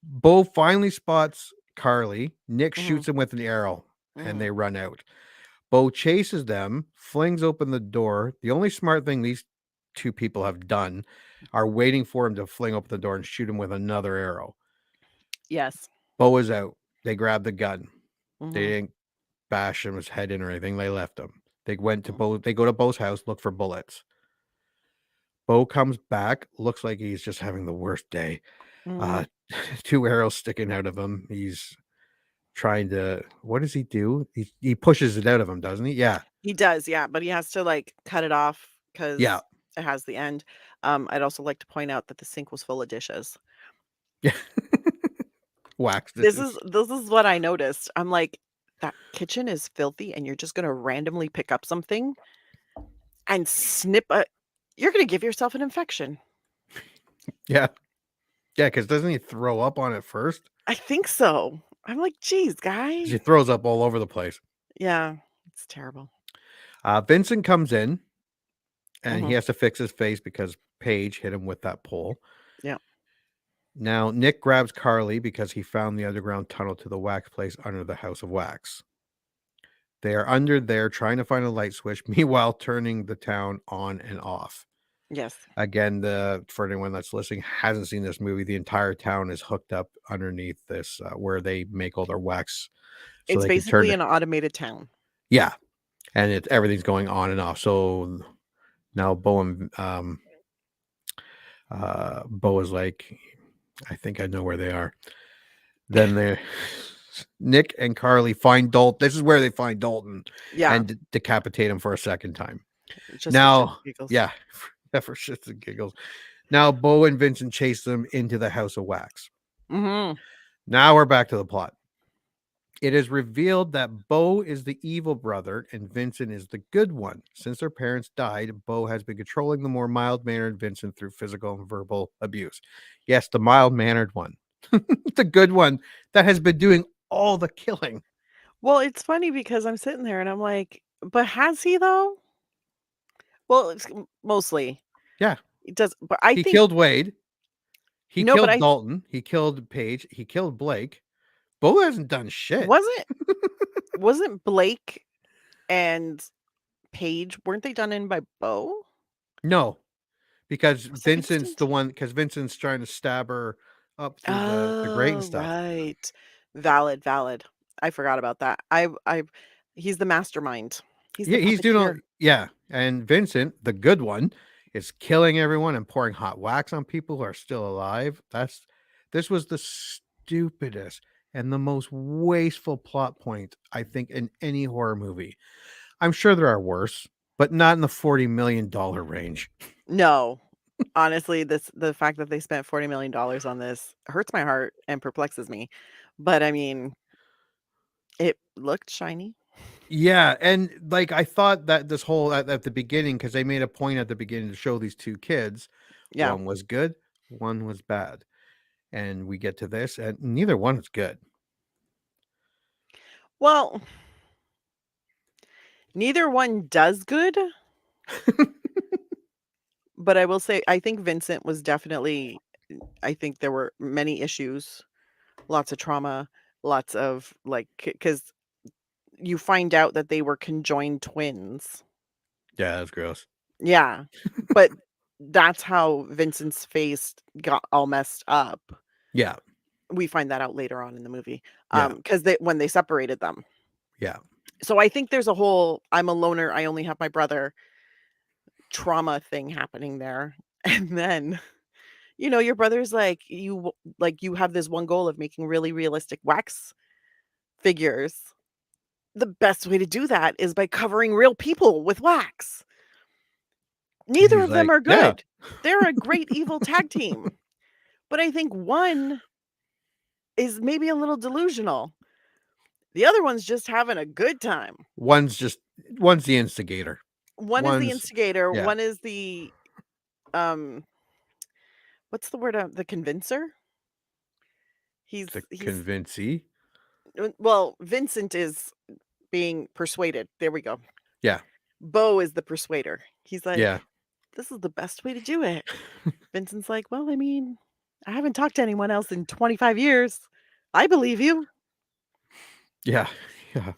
Bo finally spots Carly. Nick shoots him with an arrow, and they run out. Bo chases them, flings open the door. The only smart thing these two people have done are waiting for him to fling open the door and shoot him with another arrow. Yes. Bo is out. They grab the gun. They Mhm. didn't bash him his head in or anything. They left him. They went to Bo. They go to Bo's house, look for bullets. Bo comes back, looks like he's just having the worst day. Mhm. 2 arrows sticking out of him. He's trying to. What does he do? He pushes it out of him, doesn't he? Yeah. He does, yeah, but he has to like cut it off because Yeah. it has the end. I'd also like to point out that the sink was full of dishes. Yeah. Wax This dishes. is what I noticed. I'm like, that kitchen is filthy, and you're just gonna randomly pick up something and snip a. You're gonna give yourself an infection. Yeah. Yeah, because doesn't he throw up on it first? I think so. I'm like, geez, 'Cause guy. he throws up all over the place. Yeah, it's terrible. Vincent comes in and he Mhm. has to fix his face because Paige hit him with that pole. Yeah. Now, Nick grabs Carly because he found the underground tunnel to the wax place under the House of Wax. They are under there trying to find a light switch, meanwhile turning the town on and off. Yes. Again, for anyone that's listening hasn't seen this movie, the entire town is hooked up underneath this where they make all their wax. So It's they can turn basically it. an automated town. Yeah, and everything's going on and off. So now Bo and Bo is like, I think I know where they are. Then they Nick and Carly find Dalton. This is where they find Dalton Yeah. and decapitate him for a second time. Just for Now, shits and giggles. yeah, for shits and giggles. Now Bo and Vincent chase them into the House of Wax. Mhm. Now we're back to the plot. It is revealed that Bo is the evil brother and Vincent is the good one. Since their parents died, Bo has been controlling the more mild-mannered Vincent through physical and verbal abuse. Yes, the mild-mannered one. The good one that has been doing all the killing. Well, it's funny because I'm sitting there and I'm like, but has he though? Well, it's mostly. Yeah. It does, but I He think killed Wade. He No, but killed Dalton. He killed Paige. He killed Blake. Bo hasn't done shit. wasn't Blake and Paige, weren't they done in by Bo? No, because Was it Vincent's Vincent? the one. Because Vincent's trying to stab her up through the grate and Oh, stuff. right. Valid. I forgot about that. He's the mastermind. He's Yeah, the he's doing all. puppeteer. Yeah, and Vincent, the good one, is killing everyone and pouring hot wax on people who are still alive. This was the stupidest and the most wasteful plot point I think in any horror movie. I'm sure there are worse, but not in the $40 million range. No. Honestly, the fact that they spent $40 million on this hurts my heart and perplexes me. But I mean, it looked shiny. Yeah, and like I thought that this whole at the beginning, because they made a point at the beginning to show these two kids, Yeah. one was good, one was bad, and we get to this, and neither one is good. Well, neither one does good. But I will say, I think Vincent was definitely, I think there were many issues, lots of trauma, lots of like, because you find out that they were conjoined twins. Yeah, that's gross. Yeah. But that's how Vincent's face got all messed up. Yeah, We find that out later on in the movie. Yeah. Because when they separated them. yeah, So I think there's a whole I'm a loner, I only have my brother trauma thing happening there. And then your brother's like, you have this one goal of making really realistic wax figures. The best way to do that is by covering real people with wax. Neither He's of them like, are yeah, good. They're a great evil tag team. But I think one is maybe a little delusional. The other one's just having a good time. one's the instigator. One is the One's instigator, yeah, one is the um what's the word? The convincer? He's the he's convincee. well, Vincent is being persuaded. There we go. Yeah, Bo is the persuader. He's like, yeah, this is the best way to do it. Vincent's like, well, I mean, I haven't talked to anyone else in 25 years. I believe you. yeah, yeah.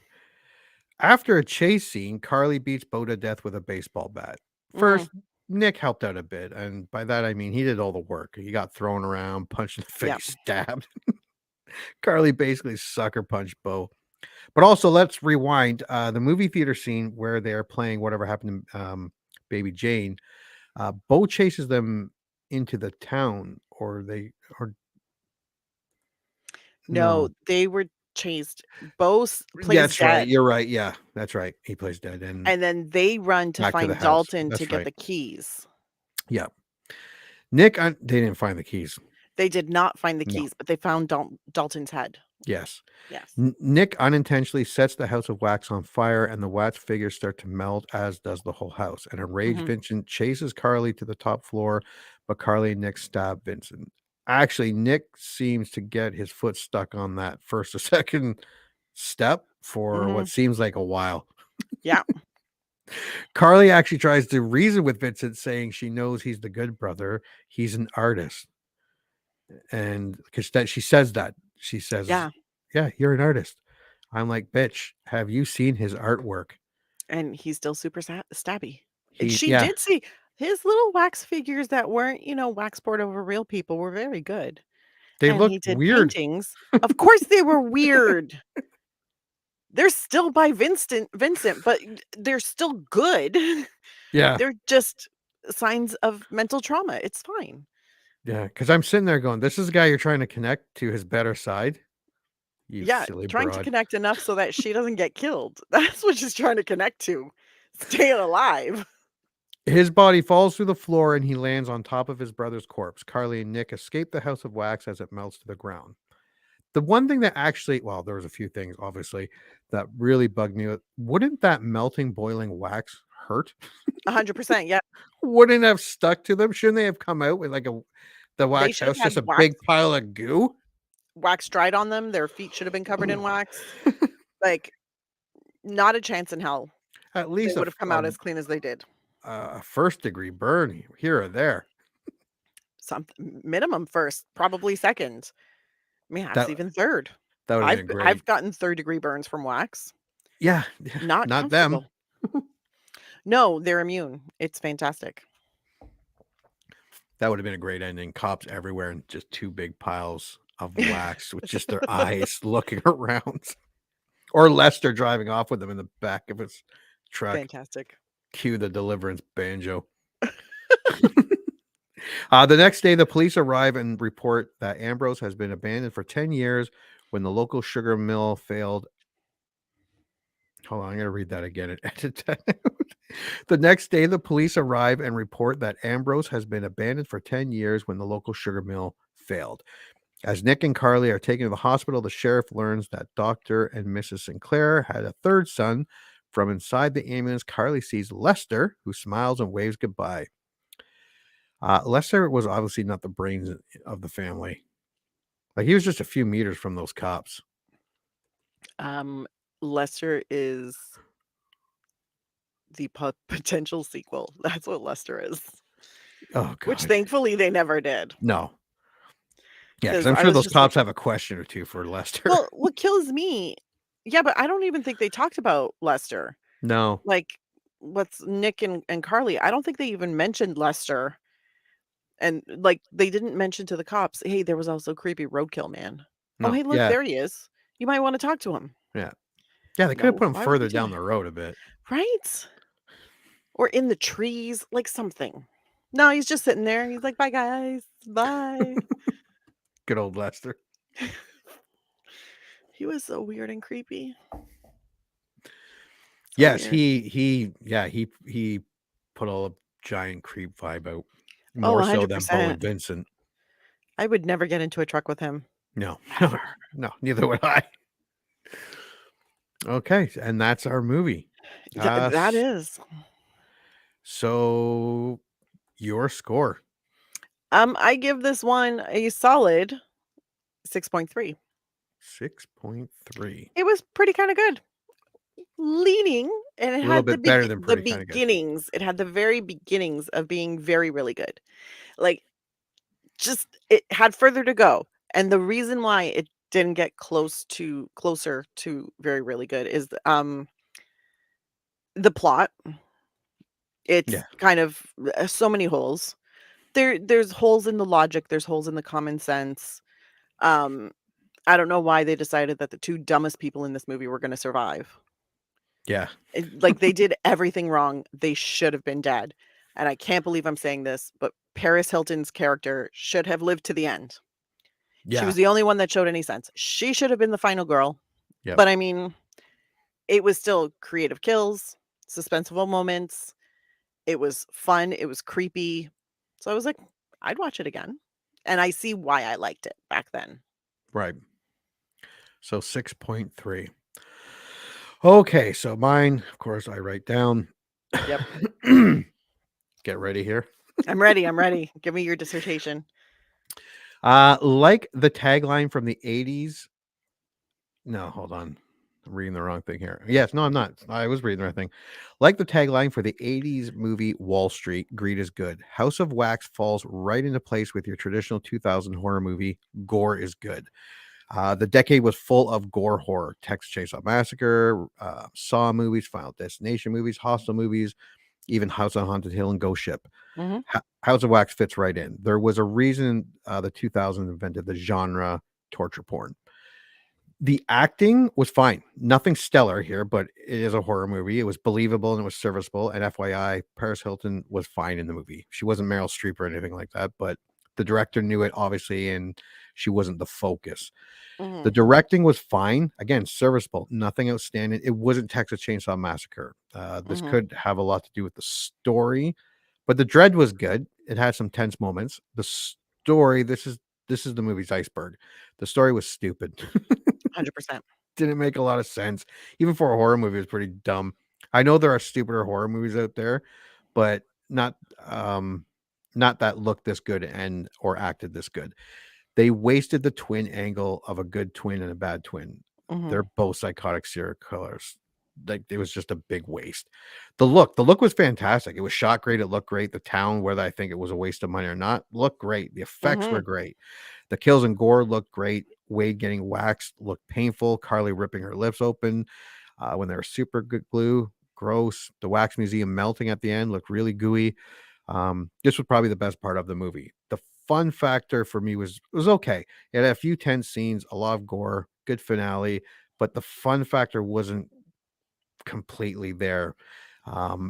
After a chase scene, Carly beats Bo to death with a baseball bat. Mm, First, Nick helped out a bit, and by that I mean he did all the work. He got thrown around, punched in the yep. face, stabbed. Carly basically sucker punched Bo. But also, let's rewind. The movie theater scene where they are playing Whatever Happened to Baby Jane. Bo chases them into the town, or No, no. they were chased. Bo plays That's right. dead. You're right. Yeah, that's right. He plays dead and And then they run to back to the find house. Dalton to That's get right. the keys. Yeah. Nick, they didn't find the keys. They did not find the No. keys, but they found Dalton's head. Yes. Yes. Nick unintentionally sets the house of wax on fire, and the wax figures start to melt, as does the whole house. An enraged Mhm. Vincent chases Carly to the top floor, but Carly and Nick stab Vincent. Actually, Nick seems to get his foot stuck on that first or second step for what Mhm. seems like a while. Yeah. Carly actually tries to reason with Vincent, saying she knows he's the good brother. He's an artist. And because she says that, she says, Yeah. yeah, you're an artist. I'm like, bitch, have you seen his artwork? And he's still super stabby. And He, she yeah, did see his little wax figures that weren't, wax poured over real people were very good. they And look he did weird. paintings. Of course they were weird. They're still by Vincent, but they're still good. Yeah, They're just signs of mental trauma. It's fine. yeah. Because I'm sitting there going, this is a guy you're trying to connect to his better side. You Yeah, silly trying to broad. connect enough so that she doesn't get killed. That's what she's trying to connect to. Staying alive. His body falls through the floor and he lands on top of his brother's corpse. Carly and Nick escape the house of wax as it melts to the ground. The one thing that actually, well, there was a few things, obviously, that really bugged me. Wouldn't that melting, boiling wax hurt? 100%. Yeah. Wouldn't have stuck to them? Shouldn't they have come out with the They wax should have house, just a had big pile of goo? wax dried on them. Their feet should have been covered in wax. Like, not a chance in hell At they least would have come out as clean as they did. a first degree burn here or there. Something minimum first, probably second. Perhaps That even third. that would have been great. I've gotten third-degree burns from wax. Yeah, Not not them. comfortable. No, they're immune. It's fantastic. That would have been a great ending. Cops everywhere and just two big piles of wax with just their eyes looking around. Or Lester driving off with them in the back of his truck. Fantastic. Cue the Deliverance banjo. The next day, the police arrive and report that Ambrose has been abandoned for 10 years when the local sugar mill failed. Hold on, I'm going to read that again and edit that out. The next day, the police arrive and report that Ambrose has been abandoned for 10 years when the local sugar mill failed. As Nick and Carly are taken to the hospital, the sheriff learns that Dr. and Mrs. Sinclair had a third son. From inside the ambulance, Carly sees Lester, who smiles and waves goodbye. Lester was obviously not the brains of the family. Like, he was just a few meters from those cops. Lester is the potential sequel. That's what Lester is. Oh, God. Which thankfully they never did. No. Yeah, because 'Cause I'm I sure was those just cops like, have a question or two for Lester. well, what kills me, yeah, but I don't even think they talked about Lester. No. Like, what's Nick and Carly? I don't think they even mentioned Lester. And like, they didn't mention to the cops, hey, there was also creepy roadkill man. Oh, No. hey, look, Yeah. there he is. You might want to talk to him. Yeah. Yeah, they could have No, put him why would further they do down that? the road a bit. Right? Or in the trees, like something. No, he's just sitting there. He's like, "Bye, guys. Bye." Good old Lester. He was so weird and creepy. Yes, weird. he put a giant creep vibe out. Oh, More so than Bo 100%. and Vincent. I would never get into a truck with him. No. Ever. No, neither would I. Okay, and that's our movie. That is. So your score. I give this one a solid 6.3. 6.3. It was pretty kind of good. Leading, and it A little had bit better than the pretty kinda good. beginnings. It had the very beginnings of being very, really good. Like, just it had further to go. And the reason why it didn't get closer to very, really good is the plot. It's Yeah. kind of so many holes. There's holes in the logic, there's holes in the common sense. Um, I don't know why they decided that the 2 dumbest people in this movie were gonna survive. Yeah. Like, they did everything wrong. They should have been dead. And I can't believe I'm saying this, but Paris Hilton's character should have lived to the end. She Yeah. was the only one that showed any sense. She should have been the final girl. Yep. But I mean, it was still creative kills, suspenseful moments. It was fun. It was creepy. So I was like, I'd watch it again. And I see why I liked it back then. Right. So 6.3. Okay, so mine, of course, I write down. Yep. Get ready here. I'm ready. I'm ready. Give me your dissertation. Like the tagline from the 80s. No, hold on. I'm reading the wrong thing here. Yes, no, I'm not. I was reading the right thing. Like the tagline for the 80s movie Wall Street, greed is good. House of Wax falls right into place with your traditional 2000 horror movie, gore is good. The decade was full of gore horror, Texas Chainsaw Massacre, Saw movies, Final Destination movies, Hostel movies, even House on Haunted Hill and Ghost Ship. Mhm. House of Wax fits right in. There was a reason the 2000s invented the genre torture porn. The acting was fine. Nothing stellar here, but it is a horror movie. It was believable and it was serviceable. And FYI, Paris Hilton was fine in the movie. She wasn't Meryl Streep or anything like that, but the director knew it, obviously, and she wasn't the focus. Mhm. The directing was fine. Again, serviceable. Nothing outstanding. It wasn't Texas Chainsaw Massacre. This Mhm. could have a lot to do with the story, but the dread was good. It had some tense moments. The story, this is the movie's iceberg. The story was stupid. 100%. Didn't make a lot of sense. Even for a horror movie, it was pretty dumb. I know there are stupider horror movies out there, but not that looked this good and or acted this good. They wasted the twin angle of a good twin and a bad twin. Mhm. They're both psychotic serial killers. Like, it was just a big waste. The look was fantastic. It was shot great. It looked great. The town, whether I think it was a waste of money or not, looked great. The effects were Mhm. great. The kills and gore looked great. Wade getting waxed looked painful. Carly ripping her lips open when they were super good glue, gross. The wax museum melting at the end looked really gooey. This was probably the best part of the movie. The fun factor for me was okay. It had a few tense scenes, a lot of gore, good finale, but the fun factor wasn't completely there.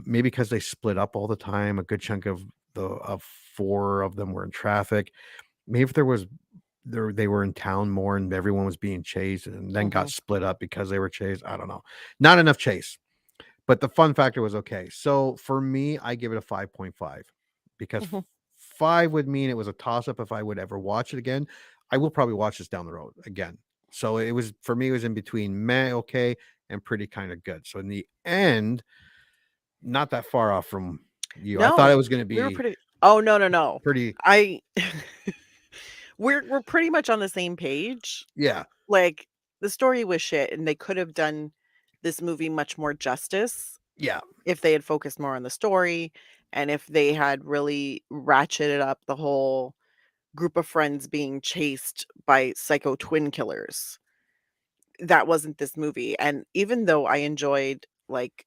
Maybe because they split up all the time. A good chunk of 4 of them were in traffic. Maybe if they were in town more and everyone was being chased and then got Mhm. split up because they were chased. I don't know. Not enough chase, but the fun factor was okay. So for me, I give it a 5.5 because Mhm. 5 would mean it was a toss up if I would ever watch it again. I will probably watch this down the road again. So it was, for me, it was in between meh, okay, and pretty kind of good. So in the end, not that far off from you. I thought it No, was going to we were be pretty. Oh, no, no, no. pretty, I we're pretty much on the same page. yeah, Like, the story was shit, and they could have done this movie much more justice yeah, if they had focused more on the story, and if they had really ratcheted up the whole group of friends being chased by psycho twin killers. That wasn't this movie. And even though I enjoyed, like,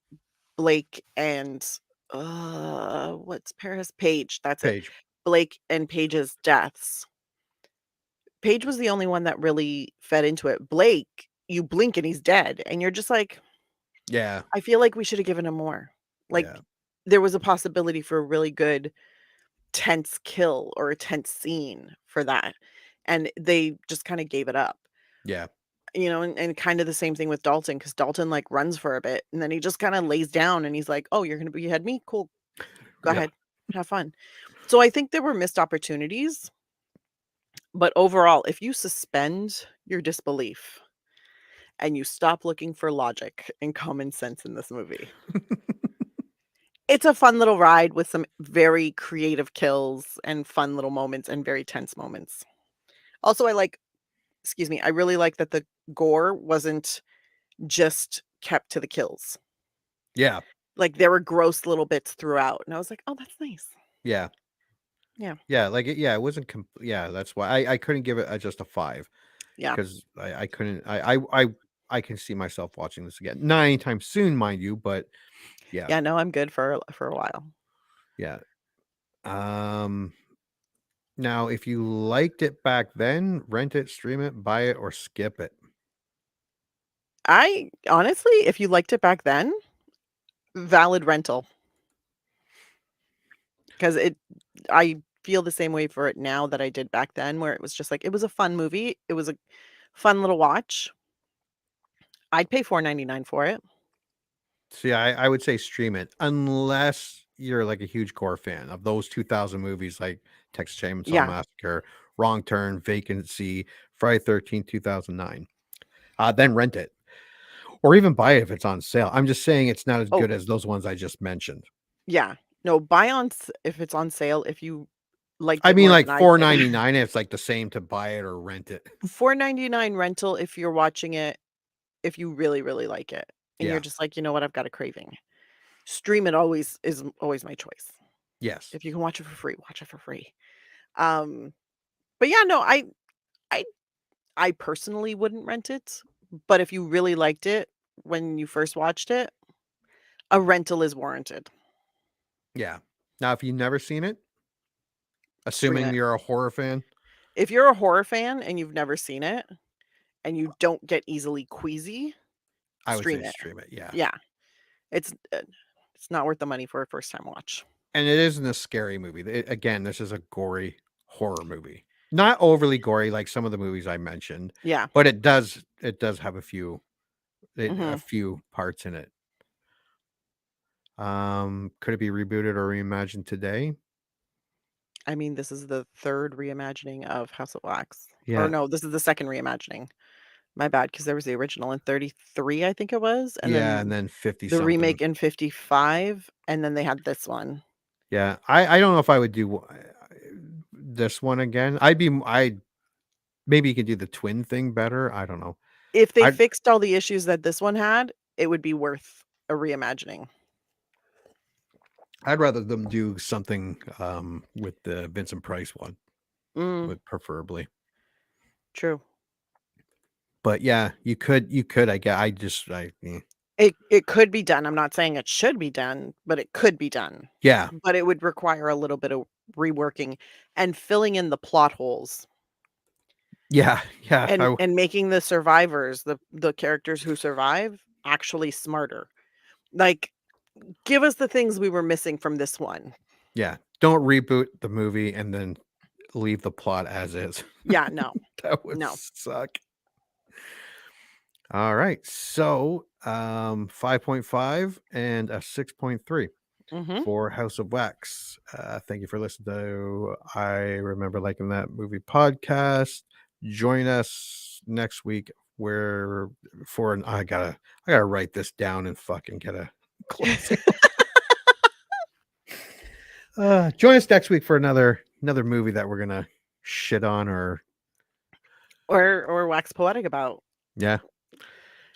Blake and what's Paris? Paige, that's it. Paige. Blake and Paige's deaths. Paige was the only one that really fed into it. Blake, you blink and he's dead, and you're just like, Yeah, I feel like we should have given him more. Like, yeah, there was a possibility for a really good tense kill or a tense scene for that. And they just kind of gave it up. Yeah. And kind of the same thing with Dalton, because Dalton like runs for a bit and then he just kind of lays down and he's like, "Oh, you're gonna behead me? Cool. Go Yeah. ahead. Have fun." So I think there were missed opportunities, but overall, if you suspend your disbelief and you stop looking for logic and common sense in this movie, it's a fun little ride with some very creative kills and fun little moments and very tense moments. Also, I really like that the gore wasn't just kept to the kills. Yeah. Like, there were gross little bits throughout, and I was like, "Oh, that's nice." Yeah. Yeah. Yeah. It wasn't. Yeah. That's why I couldn't give it just a 5 Yeah. because I couldn't. I can see myself watching this again. Not anytime soon, mind you, but yeah. Yeah, no, I'm good for a while. Yeah. Now, if you liked it back then, rent it, stream it, buy it, or skip it. I honestly, if you liked it back then, valid rental. Because I feel the same way for it now that I did back then, where it was just like, it was a fun movie. It was a fun little watch. I'd pay $4.99 for it. See, I would say stream it unless you're like a huge gore fan of those 2000 movies like Texas Chainsaw Yeah. Massacre, Wrong Turn, Vacancy, Friday 13th, 2009. Then rent it or even buy it if it's on sale. I'm just saying it's not as Oh, good as those ones I just mentioned. yeah. No, if it's on sale, if you liked I it mean, more like than I did. $4.99. It's like the same to buy it or rent it. $4.99 rental if you're watching it, if you really, really like it. And Yeah. you're just like, you know what, I've got a craving. Stream it is always my choice. Yes. If you can watch it for free, watch it for free. But yeah, no, I I personally wouldn't rent it, but if you really liked it when you first watched it, a rental is warranted. Yeah. Now, if you've never seen it, Stream assuming it. you're a horror fan, If you're a horror fan and you've never seen it and you don't get easily queasy, I would stream say it. stream it. Yeah. Yeah. It's not worth the money for a first time watch. And it isn't a scary movie. Again, this is a gory horror movie. Not overly gory like some of the movies I mentioned, Yeah. but it does have a few Mhm. parts in it. Could it be rebooted or reimagined today? I mean, this is the third reimagining of House of Wax. Or Yeah. no, this is the second reimagining. My bad, because there was the original in 33, I think it was, and Yeah, and then then 50 the something. remake in 55, and then they had this one. Yeah. I don't know if I would do this one again. I maybe you could do the twin thing better. I don't know. If they I fixed all the issues that this one had, it would be worth a reimagining. I'd rather them do something with the Vincent Price one, Mm, preferably. true. But yeah, you could. I guess It could be done. I'm not saying it should be done, but it could be done. yeah, But it would require a little bit of reworking and filling in the plot holes yeah. and making the survivors, the characters who survive, actually smarter. Like, give us the things we were missing from this one. Yeah. Don't reboot the movie and then leave the plot as is. Yeah, no. That would No. suck. All right. So 5.5 and a 6.3 Mhm. for House of Wax. Thank you for listening to I Remember Liking That Movie podcast. Join us next week where I gotta write this down and fucking get a close. Join us next week for another movie that we're gonna shit on or wax poetic about. yeah.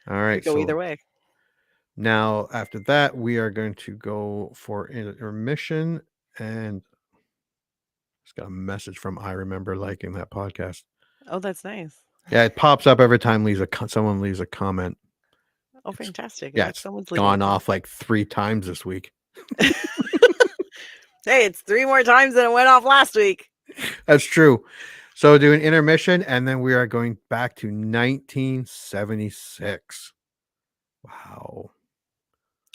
All right. Go either way. Now after that, we are going to go for intermission, and just got a message from I Remember Liking That podcast. Oh, that's nice. Yeah, it pops up every time someone leaves a comment. Oh, fantastic. Yeah, Like, it's someone's gone leaving. off like 3 times this week. Hey, it's 3 more times than it went off last week. That's true. So do an intermission, and then we are going back to 1976. Wow.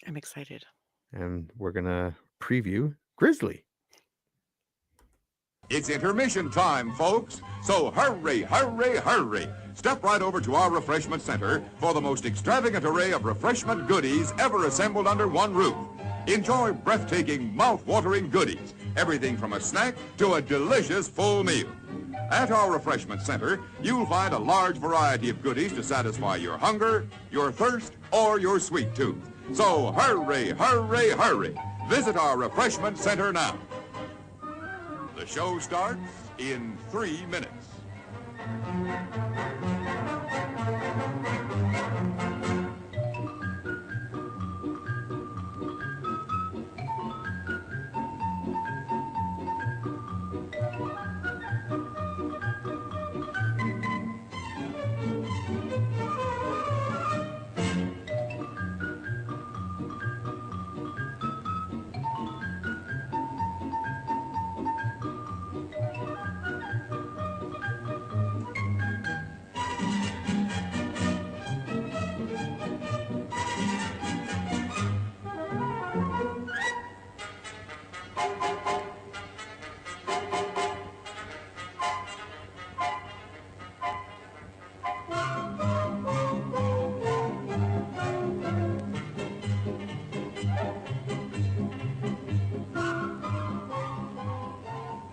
I'm excited. And we're gonna preview Grizzly. It's intermission time, folks. So hurry, hurry, hurry. Step right over to our refreshment center for the most extravagant array of refreshment goodies ever assembled under one roof. Enjoy breathtaking, mouth-watering goodies. Everything from a snack to a delicious full meal. At our refreshment center, you'll find a large variety of goodies to satisfy your hunger, your thirst, or your sweet tooth. So hurry, hurry, hurry. Visit our refreshment center now. The show starts in 3 minutes.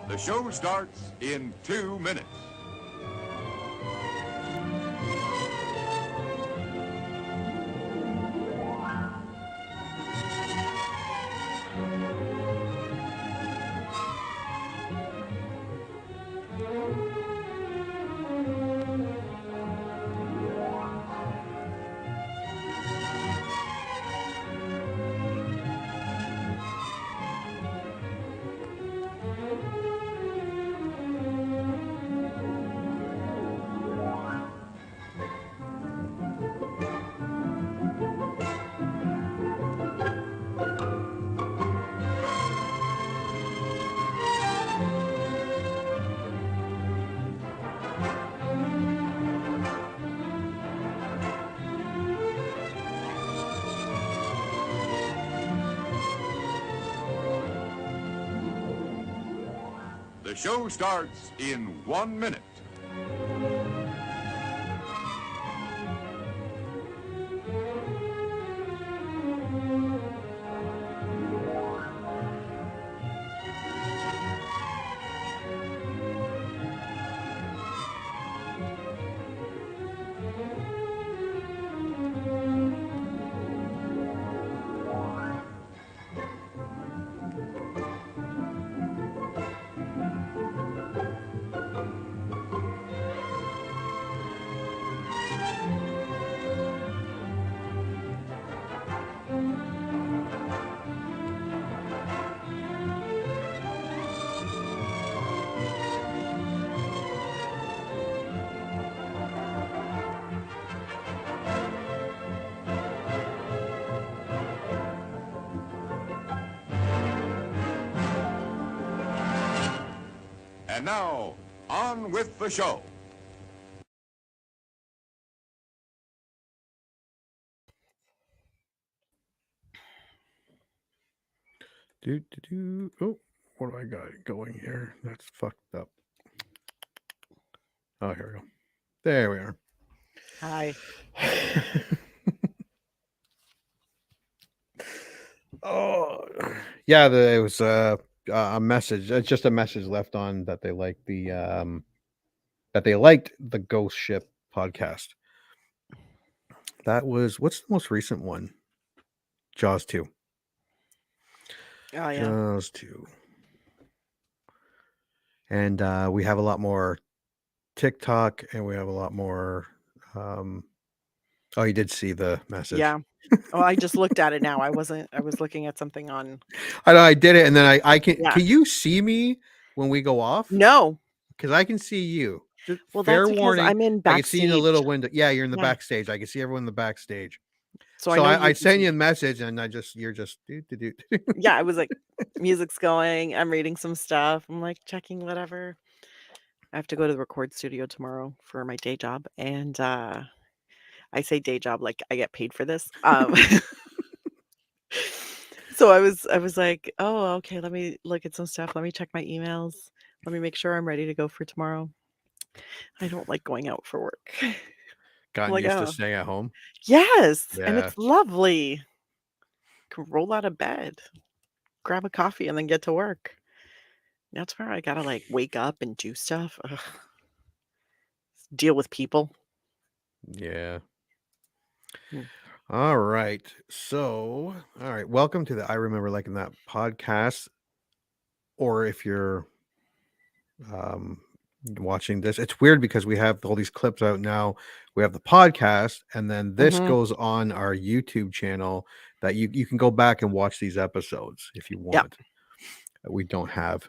The show starts in 2 minutes. The show starts in 1 minute. And now, on with the show. Oh, what do I got going here? That's fucked up. Oh, here we go. There we are. Hi. Oh, yeah. It was a message. It's just a message left on that they liked the Ghost Ship podcast. That was, what's the most recent one? Jaws 2. Oh, yeah. Jaws 2. And we have a lot more TikTok, and we have a lot more. Oh, you did see the message. Yeah. Oh, I just looked at it now. I was looking at something on. I know I did it, and then I can. Yeah. Can you see me when we go off? No. Because I can see you. Just Well, fair that's because warning. I'm in I can see in the little backstage. window. Yeah, you're in the Yeah. backstage. I can see everyone in the backstage. So So I know I you can sent see. you a message, and you're just Yeah, I was like, music's going. I'm reading some stuff. I'm like checking whatever. I have to go to the record studio tomorrow for my day job, and I say day job like I get paid for this. So I was like, oh, okay, let me look at some stuff. Let me check my emails. Let me make sure I'm ready to go for tomorrow. I don't like going out for work. Gotten Like, used to oh, staying at home. yes, and Yeah. it's lovely. Can roll out of bed, grab a coffee, and then get to work. That's where I gotta like wake up and do stuff. Ugh. Deal with people. Yeah. Mm. All right. So, all right. Welcome to the I Remember Liking That podcast. Or if you're um, watching this, it's weird because we have all these clips out now. We have the podcast, and then this Mhm. goes on our YouTube channel that you can go back and watch these episodes if you Yep. want. We don't have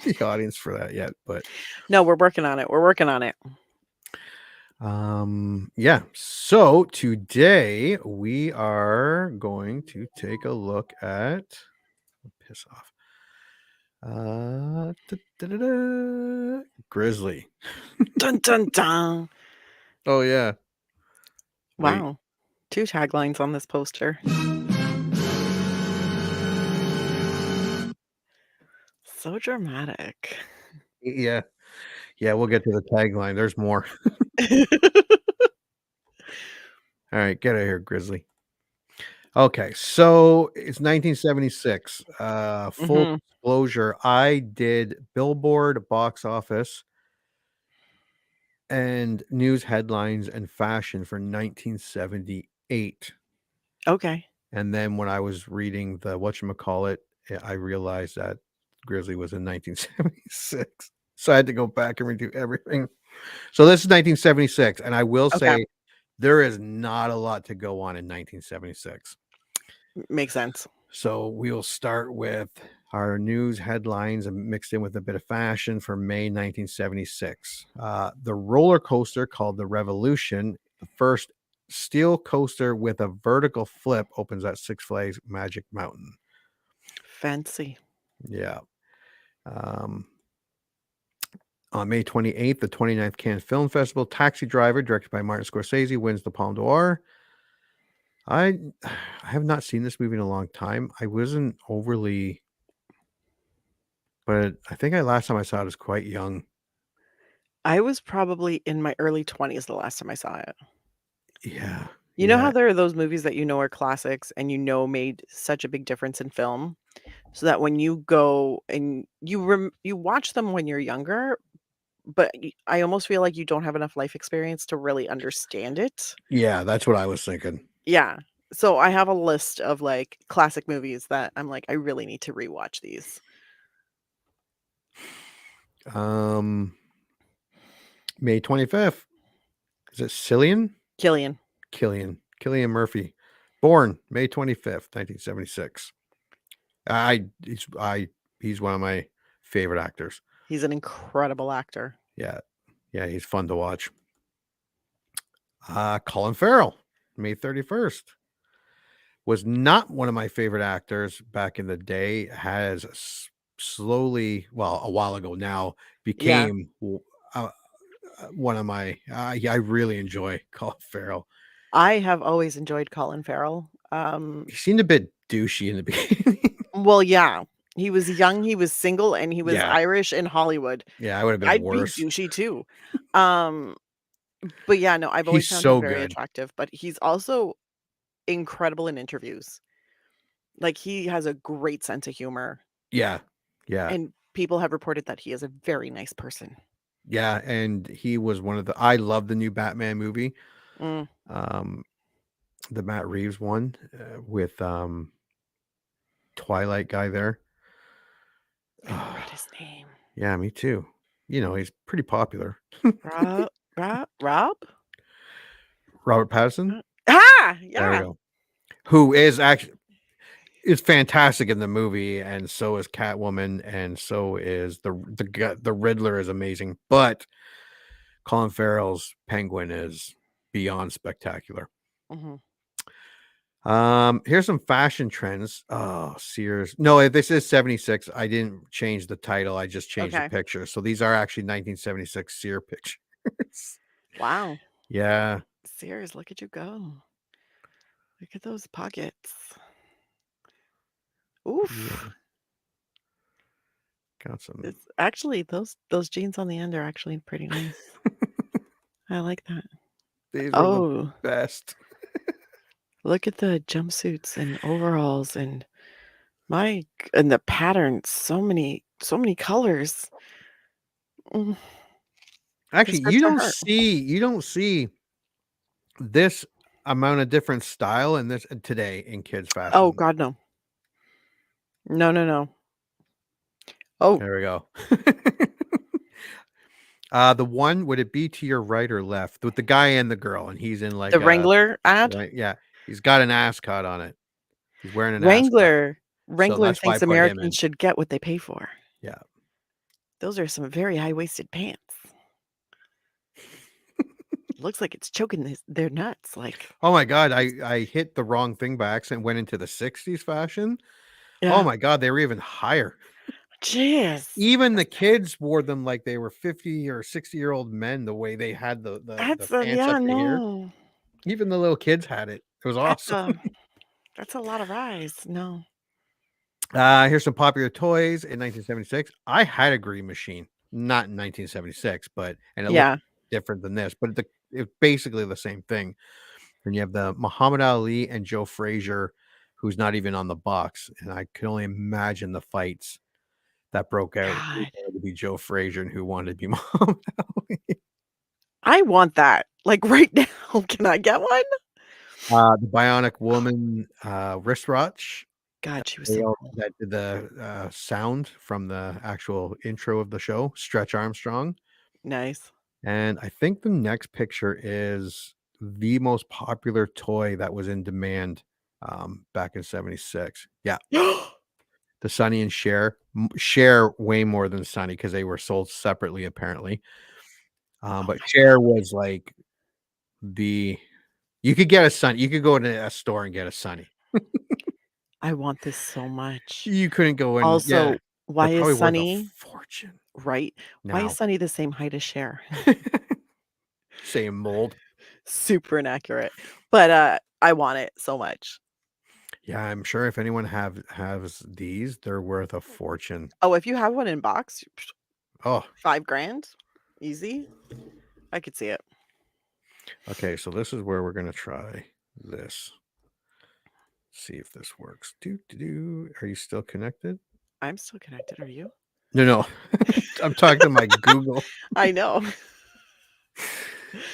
the audience for that yet, but No, we're working on it. We're working on it. yeah. So today we are going to take a look at piss off. Grizzly. Dun dun dun. Oh yeah. Wait. Wow. 2 taglines on this poster. So dramatic. Yeah. Yeah, we'll get to the tagline. There's more. All right, get out of here, Grizzly. Okay, so it's 1976. Full Mhm. disclosure, I did Billboard, box office, and news headlines and fashion for 1978. Okay. And then when I was reading the whatchamacallit, I realized that Grizzly was in 1976. So I had to go back and redo everything. So this is 1976. And I will Okay. say there is not a lot to go on in 1976. Makes sense. So we'll start with our news headlines and mixed in with a bit of fashion for May 1976. The roller coaster called the Revolution, the first steel coaster with a vertical flip, opens at Six Flags Magic Mountain. Fancy. Yeah. On May 28th, the 29th Cannes Film Festival, Taxi Driver, directed by Martin Scorsese, wins the Palme d'Or. I have not seen this movie in a long time. I wasn't overly, but I think last time I saw it was quite young. I was probably in my early 20s the last time I saw it. Yeah. You know how Yeah. there are those movies that you know are classics and you know made such a big difference in film? So that when you go and you watch them when you're younger, but I almost feel like you don't have enough life experience to really understand it. Yeah, that's what I was thinking. Yeah. So I have a list of like classic movies that I'm like, I really need to rewatch these. May 25th. Is it Cillian? Killian. Killian Murphy. Born May 25th, 1976. He's one of my favorite actors. He's an incredible actor. Yeah. Yeah, he's fun to watch. Colin Farrell, May 31st. Was not one of my favorite actors back in the day. Has slowly, well, a while ago now, Yeah. became one of my. Yeah, I really enjoy Colin Farrell. I have always enjoyed Colin Farrell. He seemed a bit douchey in the beginning. Well, yeah. He was young, he was single, and he was Yeah. Irish in Hollywood. Yeah, I would have been I'd worse. be douchey too. But yeah, no, I've always He's found so him very good. attractive, but he's also incredible in interviews. Like, he has a great sense of humor, Yeah. Yeah. and people have reported that he is a very nice person. Yeah. And he was one of the, I love the new Batman movie. Mm, The Matt Reeves one with Twilight guy there. I forgot his name. Yeah, me too. You know, he's pretty popular. Rob? Robert Pattinson. Ah! There we Yeah. go. Who is actually is fantastic in the movie, and so is Catwoman, and so is the Riddler is amazing. But Colin Farrell's Penguin is beyond spectacular. Mhm. Here's some fashion trends. Oh, Sears. No, this is 76. I didn't change the title. I just changed the Okay. picture. So these are actually 1976 Sears pictures. Wow. Yeah. Sears, look at you go. Look at those pockets. Oof. Yeah. Got some. It's actually those jeans on the end are actually pretty nice. I like that. These were the Oh, best. look at the jumpsuits and overalls and and the patterns. So many colors. Mm, Actually, starts to hurt. you don't see this amount of different style in this today in kids fashion. Oh God, no. No. Oh, There we go. The one, would it be to your right or left with the guy and the girl, and he's in like the Wrangler ad. right, yeah, he's got an ascot on it. He's wearing an ascot. Wrangler that's why I thinks put him in. Americans should get what they pay for. Yeah. Those are some very high-waisted pants. Looks like it's choking their nuts. Like, Oh my God, I hit the wrong thing by accident. Went into the '60s fashion. yeah. Oh my God, they were even higher. Jeez. Even the kids wore them like they were 50 or 60-year-old men. The way they had the That's pants yeah, up to here. no. Even the little kids had it. It was awesome. That's a lot of rise. No. Here's some popular toys in 1976. I had a Green Machine, not in 1976, but it Yeah. looked different than this, but it's basically the same thing. And you have the Muhammad Ali and Joe Frazier, who's not even on the box, and I can only imagine the fights that broke out. Who God. wanted to be Joe Frazier and who wanted to be Muhammad Ali. I want that. Like right now. Can I get one? The Bionic Woman wristwatch. God, she was They so all cool. that did the sound from the actual intro of the show, Stretch Armstrong. Nice. And I think the next picture is the most popular toy that was in demand back in '76. Yeah, the Sonny and Cher. Cher way more than Sonny because they were sold separately apparently. Oh But my Cher was like you could get a Sonny. You could go into a store and get a Sonny. I want this so much. You couldn't go in. Also, Yeah, why they're is probably worth a Sunny fortune right? Why now. is Sunny the same height as Cher? Same mold. Super inaccurate. But I want it so much. Yeah, I'm sure if anyone has these, they're worth a fortune. Oh, if you have one in box, Oh, $5,000, easy. I could see it. okay. So this is where we're gonna try this. See if this works. Are you still connected? I'm still connected. Are you? No. I'm talking to my Google. I know.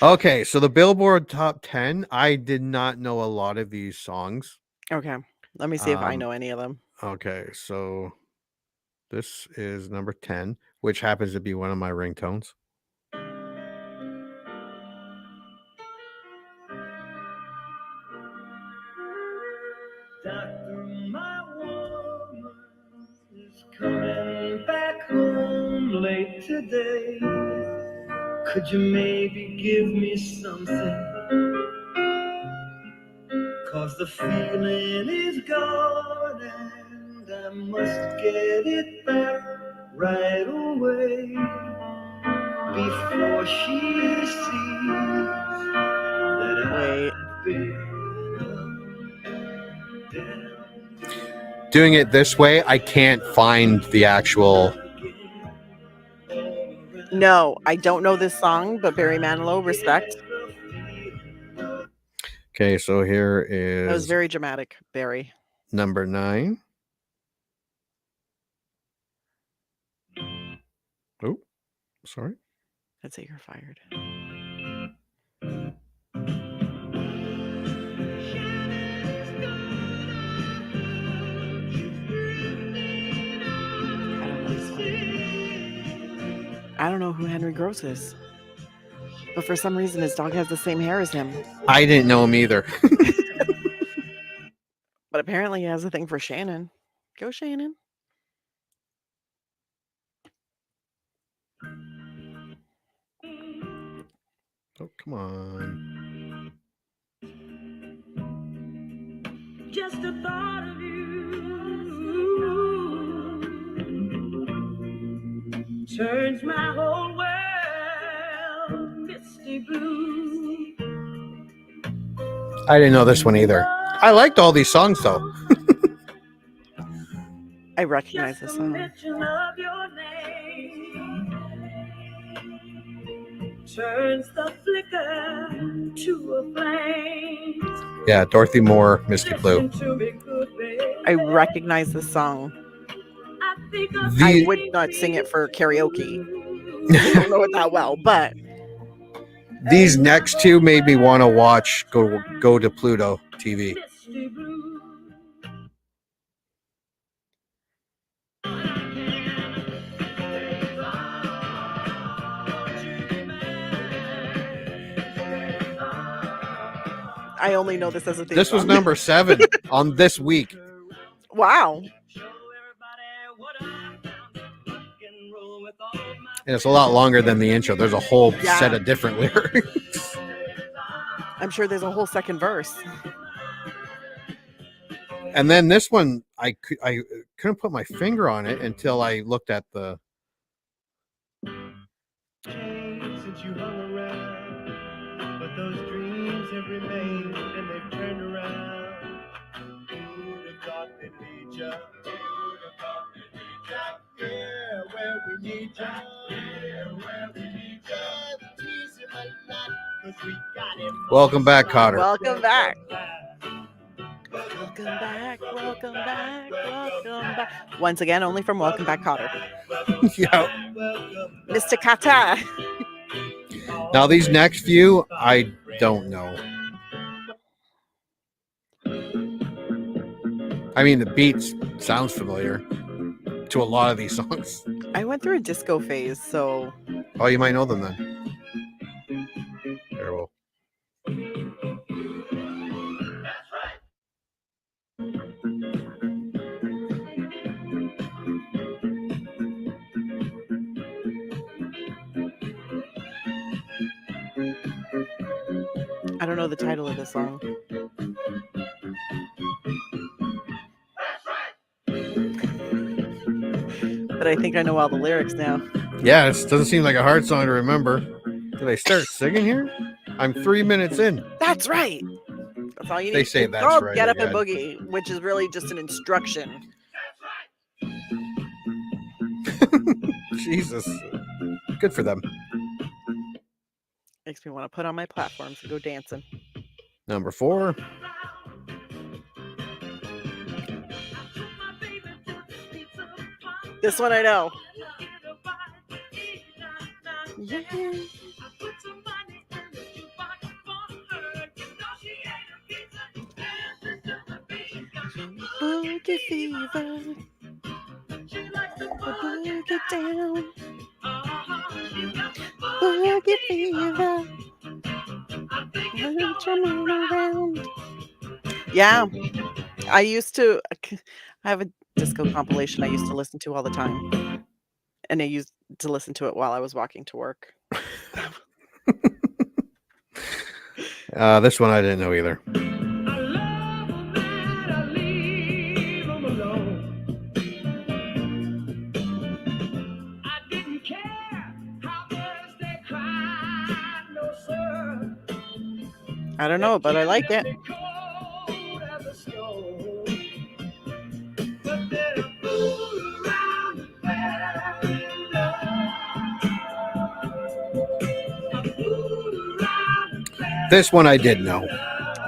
Okay, so the Billboard Top 10. I did not know a lot of these songs. Okay. Let me see if I know any of them. Okay, so this is number 10, which happens to be one of my ringtones. Doctor, my woman is coming back home late today. Could you maybe give me something? 'Cause the feeling is gone and I must get it back right away before she sees that I've been Doing it this way, I can't find the actual. No, I don't know this song, but Barry Manilow, respect. Okay, so here That was is very dramatic, Barry. number 9. Oh, sorry. I'd say you're fired. I don't know who Henry Gross is. But for some reason, his dog has the same hair as him. I didn't know him either. But apparently he has a thing for Shannon. Go, Shannon. Oh, come on. Just a thought of you turns my whole world misty blue. I didn't know this one either. I liked all these songs though. I recognize this Just a song. mention of your name turns the flicker to a flame. Yeah, Dorothy Moore, Misty Blue. Listen to me, good baby. I recognize this song. I think of I The- would not sing it for karaoke. I don't know it that well, but These next two made me want to watch Go to Pluto TV. Misty Blue. I only know this as a theme This was song. number 7 on this week. Wow. And it's a lot longer than the intro. There's a whole Yeah. set of different lyrics. I'm sure there's a whole second verse. And then this one, I couldn't put my finger on it until I looked at the. Since you hung around, but those dreams have remained and they've turned around. Who'd have thought they'd lead ya? Who'd have thought they'd lead ya? Yeah, where we need ya. Yeah, where we need ya. The tears in my life, 'cause we got it. Welcome back, Cotter. Welcome back. Welcome back. Welcome back. Welcome back. Once again, only from Welcome Back, Cotter. Yeah. Mr. Kata. Now these next few, I don't know. I mean, the beats sounds familiar to a lot of these songs. I went through a disco phase, so Oh, you might know them then. Very well. I don't know the title of this song. But I think I know all the lyrics now. Yeah, this doesn't seem like a hard song to remember. Did I start singing here? I'm 3 minutes in. That's right. That's all you need. They say It's that's called right Get Up and again. Boogie, which is really just an instruction. Jesus. Good for them. Makes me want to put on my platforms and go dancing. Number 4. This one I know. Yeah. Boogie fever. Boogie down. Boogie fever. Turn around. Yeah. I used to. I have a disco compilation I used to listen to all the time. And I used to listen to it while I was walking to work. This one I didn't know either. I don't know, but I like it. This one I did know.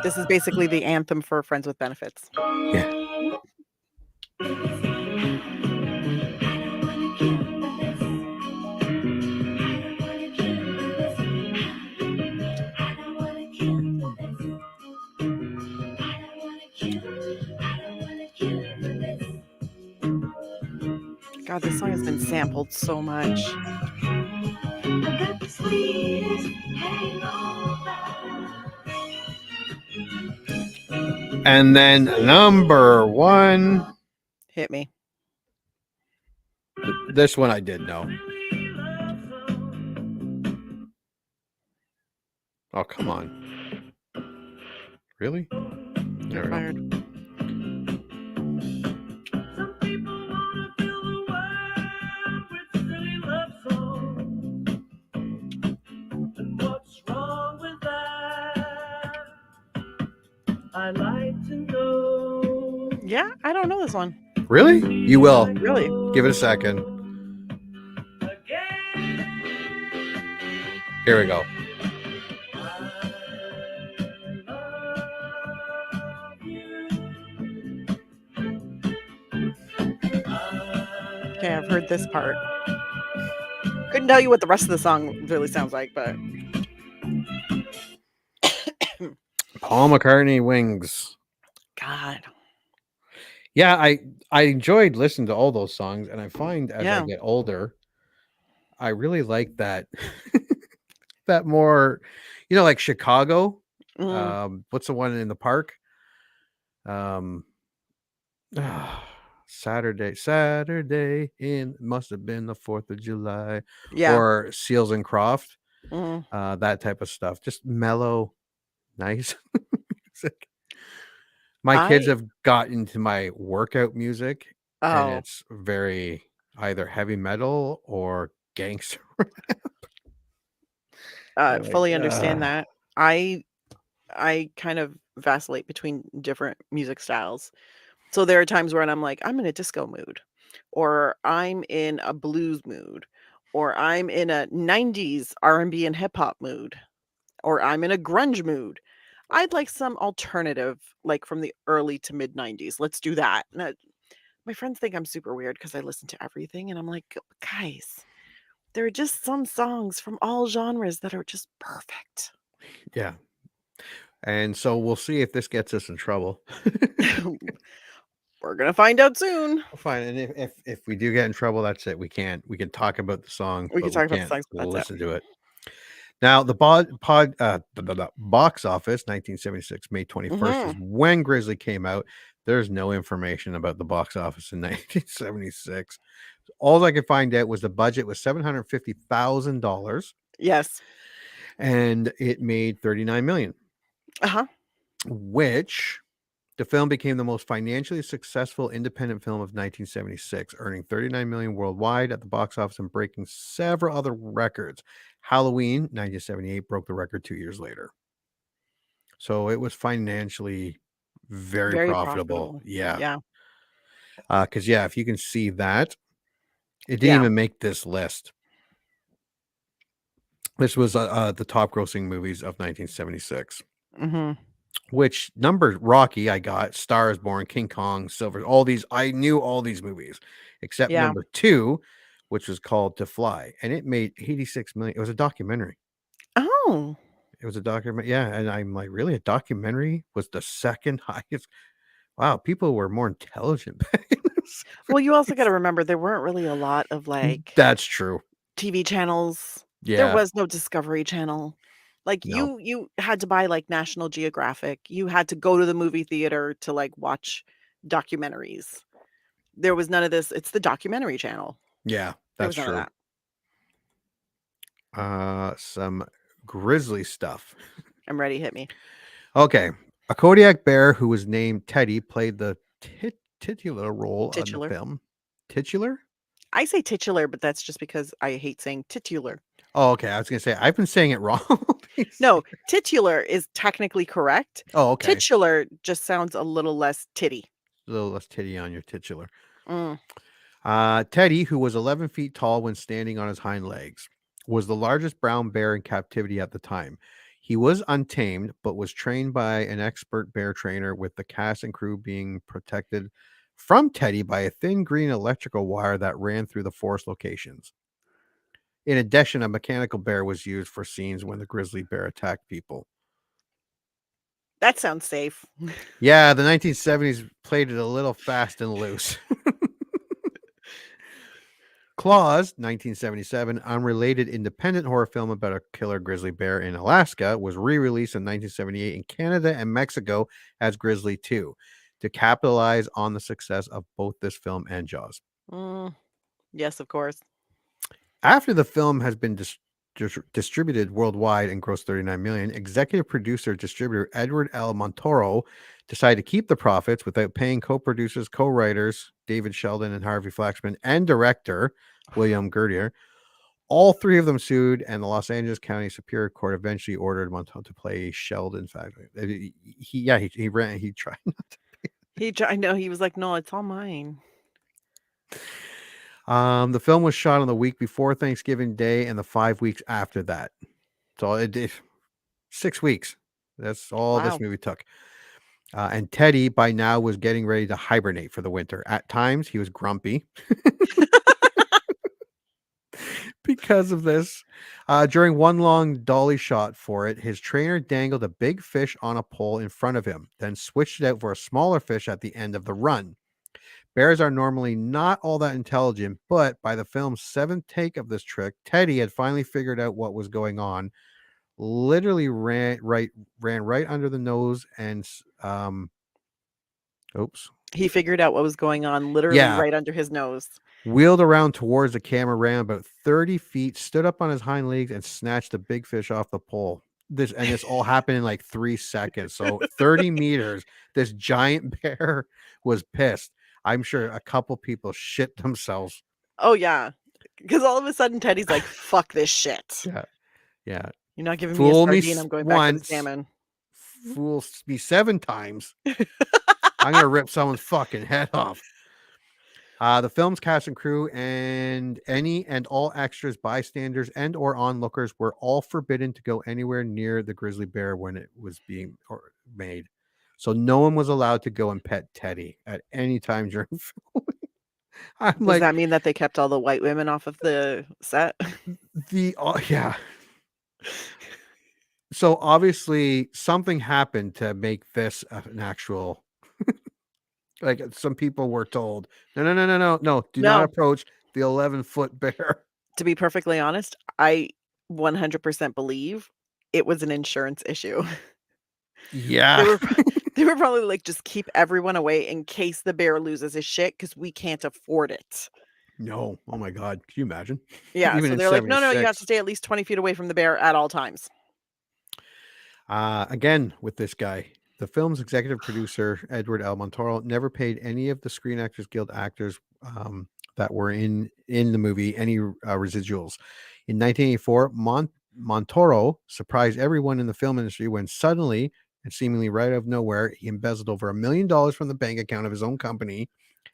This is basically the anthem for Friends with Benefits. Yeah. God, this song has been sampled so much. And then number 1. Hit me. This one I did know. Oh, come on. Really? There we go. Fired. I'd like to know. Yeah, I don't know this one. Really? You will. Really? Give it a second. Here we go. Okay, I've heard this part. Couldn't tell you what the rest of the song really sounds like, but Paul McCartney, Wings. God. Yeah, I enjoyed listening to all those songs, and I find as I Yeah. get older, I really like that that more, like Chicago. Mhm. What's the one in the park? Saturday must have been the 4th of July, Yeah. or Seals and Croft. Mhm. That type of stuff. Just mellow, nice music. My kids I have got into my workout music, and Oh, it's very either heavy metal or gangster. They're like, fully understand "Ugh." that. I kind of vacillate between different music styles. So there are times when I'm like, I'm in a disco mood, or I'm in a blues mood, or I'm in a 90s R&B and hip hop mood, or I'm in a grunge mood. I'd like some alternative, like from the early to mid 90s. Let's do that. My friends think I'm super weird because I listen to everything. And I'm like, guys, there are just some songs from all genres that are just perfect. Yeah. And so we'll see if this gets us in trouble. We're going to find out soon. Fine. And if we do get in trouble, that's it. We can talk about the song, We can but we talk about the can't songs, but that's it. listen to it. Now, the box office, 1976, May 21st, is Mhm. when Grizzly came out. There's no information about the box office in 1976. All I could find out was the budget was $750,000, Yes. and it made $39 million, Uh-huh. which the film became the most financially successful independent film of 1976, earning $39 million worldwide at the box office and breaking several other records. Halloween, 1978, broke the record 2 years later. So it was financially very Very profitable. profitable. Yeah. Yeah. Because, if you can see that, it didn't Yeah. even make this list. This was the top grossing movies of 1976. Mhm. Which number Rocky I got, Star is Born, King Kong, Silver, all these, I knew all these movies, except Yeah. number 2, which was called To Fly, and it made 86 million. It was a documentary. Oh. It was a documentary, yeah, and I'm like, really? A documentary was the second highest? Wow, people were more intelligent back in the Well, you also 70s. gotta remember there weren't really a lot of, like, That's true. TV channels. There Yeah. was no Discovery Channel. Like, No. you had to buy, like, National Geographic. You had to go to the movie theater to, like, watch documentaries. There was none of this, "It's the documentary channel." Yeah, There that's was none of true. that. Some Grizzly stuff. I'm ready, hit me. Okay. A Kodiak bear who was named Teddy played the titular role in the Titular. film. Titular? I say titular, but that's just because I hate saying titular. Oh, okay. I was going to say, I've been saying it wrong. No, titular is technically correct. Oh, okay. Titular just sounds a little less titty. A little less titty on your titular. Mm. Teddy, who was 11 feet tall when standing on his hind legs, was the largest brown bear in captivity at the time. He was untamed, but was trained by an expert bear trainer, with the cast and crew being protected from Teddy by a thin green electrical wire that ran through the forest locations. In addition, a mechanical bear was used for scenes when the grizzly bear attacked people. That sounds safe. Yeah, the 1970s played it a little fast and loose. Claws, 1977, unrelated independent horror film about a killer grizzly bear in Alaska, was re-released in 1978 in Canada and Mexico as Grizzly 2 to capitalize on the success of both this film and Jaws. Yes, of course. After the film has been distributed worldwide and grossed $39 million, executive producer distributor Edward L. Montoro decided to keep the profits without paying co-producers, co-writers David Sheldon and Harvey Flaxman, and director William Goodyear. All three of them sued, and the Los Angeles County Superior Court eventually ordered Montoro to play Sheldon. In fact, he tried not to. I know, he was like, "No, it's all mine." The film was shot on the week before Thanksgiving Day and the 5 weeks after that. So it did 6 weeks. That's all this Wow. movie took. And Teddy by now was getting ready to hibernate for the winter. At times, he was grumpy because of this. During one long dolly shot for it, his trainer dangled a big fish on a pole in front of him, then switched it out for a smaller fish at the end of the run. Bears are normally not all that intelligent, but by the film's 7th take of this trick, Teddy had finally figured out what was going on. Literally ran right under the nose and oops. He figured out what was going on literally Yeah. right under his nose. Wheeled around towards the camera, ran about 30 feet, stood up on his hind legs, and snatched a big fish off the pole. This all happened in like 3 seconds. So 30 meters. This giant bear was pissed. I'm sure a couple people shit themselves. Oh, yeah. Because all of a sudden, Teddy's like, fuck this shit. Yeah. You're not giving Fool me a me sardine. I'm going back to the once. salmon. Fool me 7 times. I'm going to rip someone's fucking head off. The film's cast and crew and any and all extras, bystanders, and or onlookers were all forbidden to go anywhere near the grizzly bear when it was being made. So no one was allowed to go and pet Teddy at any time during filming. Does that mean that they kept all the white women off of the set? Yeah. So obviously something happened to make this an actual like some people were told, no, do not approach the 11-foot bear. To be perfectly honest, I 100% believe it was an insurance issue. Yeah. They were probably like, just keep everyone away in case the bear loses his shit because we can't afford it. No. Oh my God. Can you imagine? Yeah. Even So in they're like, no, you have 76. to stay at least 20 feet away from the bear at all times. Again, with this guy, the film's executive producer, Edward L. Montoro, never paid any of the Screen Actors Guild actors that were in the movie any residuals. In 1984, Montoro surprised everyone in the film industry when suddenly and seemingly right out of nowhere, he embezzled over $1 million from the bank account of his own company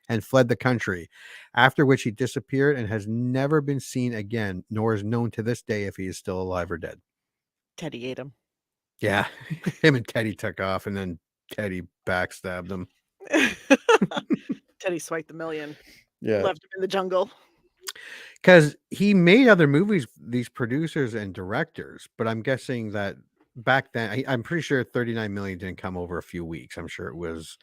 and fled the country, after which he disappeared and has never been seen again, nor is known to this day if he is still alive or dead. Teddy ate him. Yeah, him and Teddy took off, and then Teddy backstabbed him. Teddy swiped the $1 million. Yeah, Left him in the jungle. because he made other movies, these producers and directors, but I'm guessing that back then, I'm pretty sure 39 million didn't come over a few weeks. I'm sure it was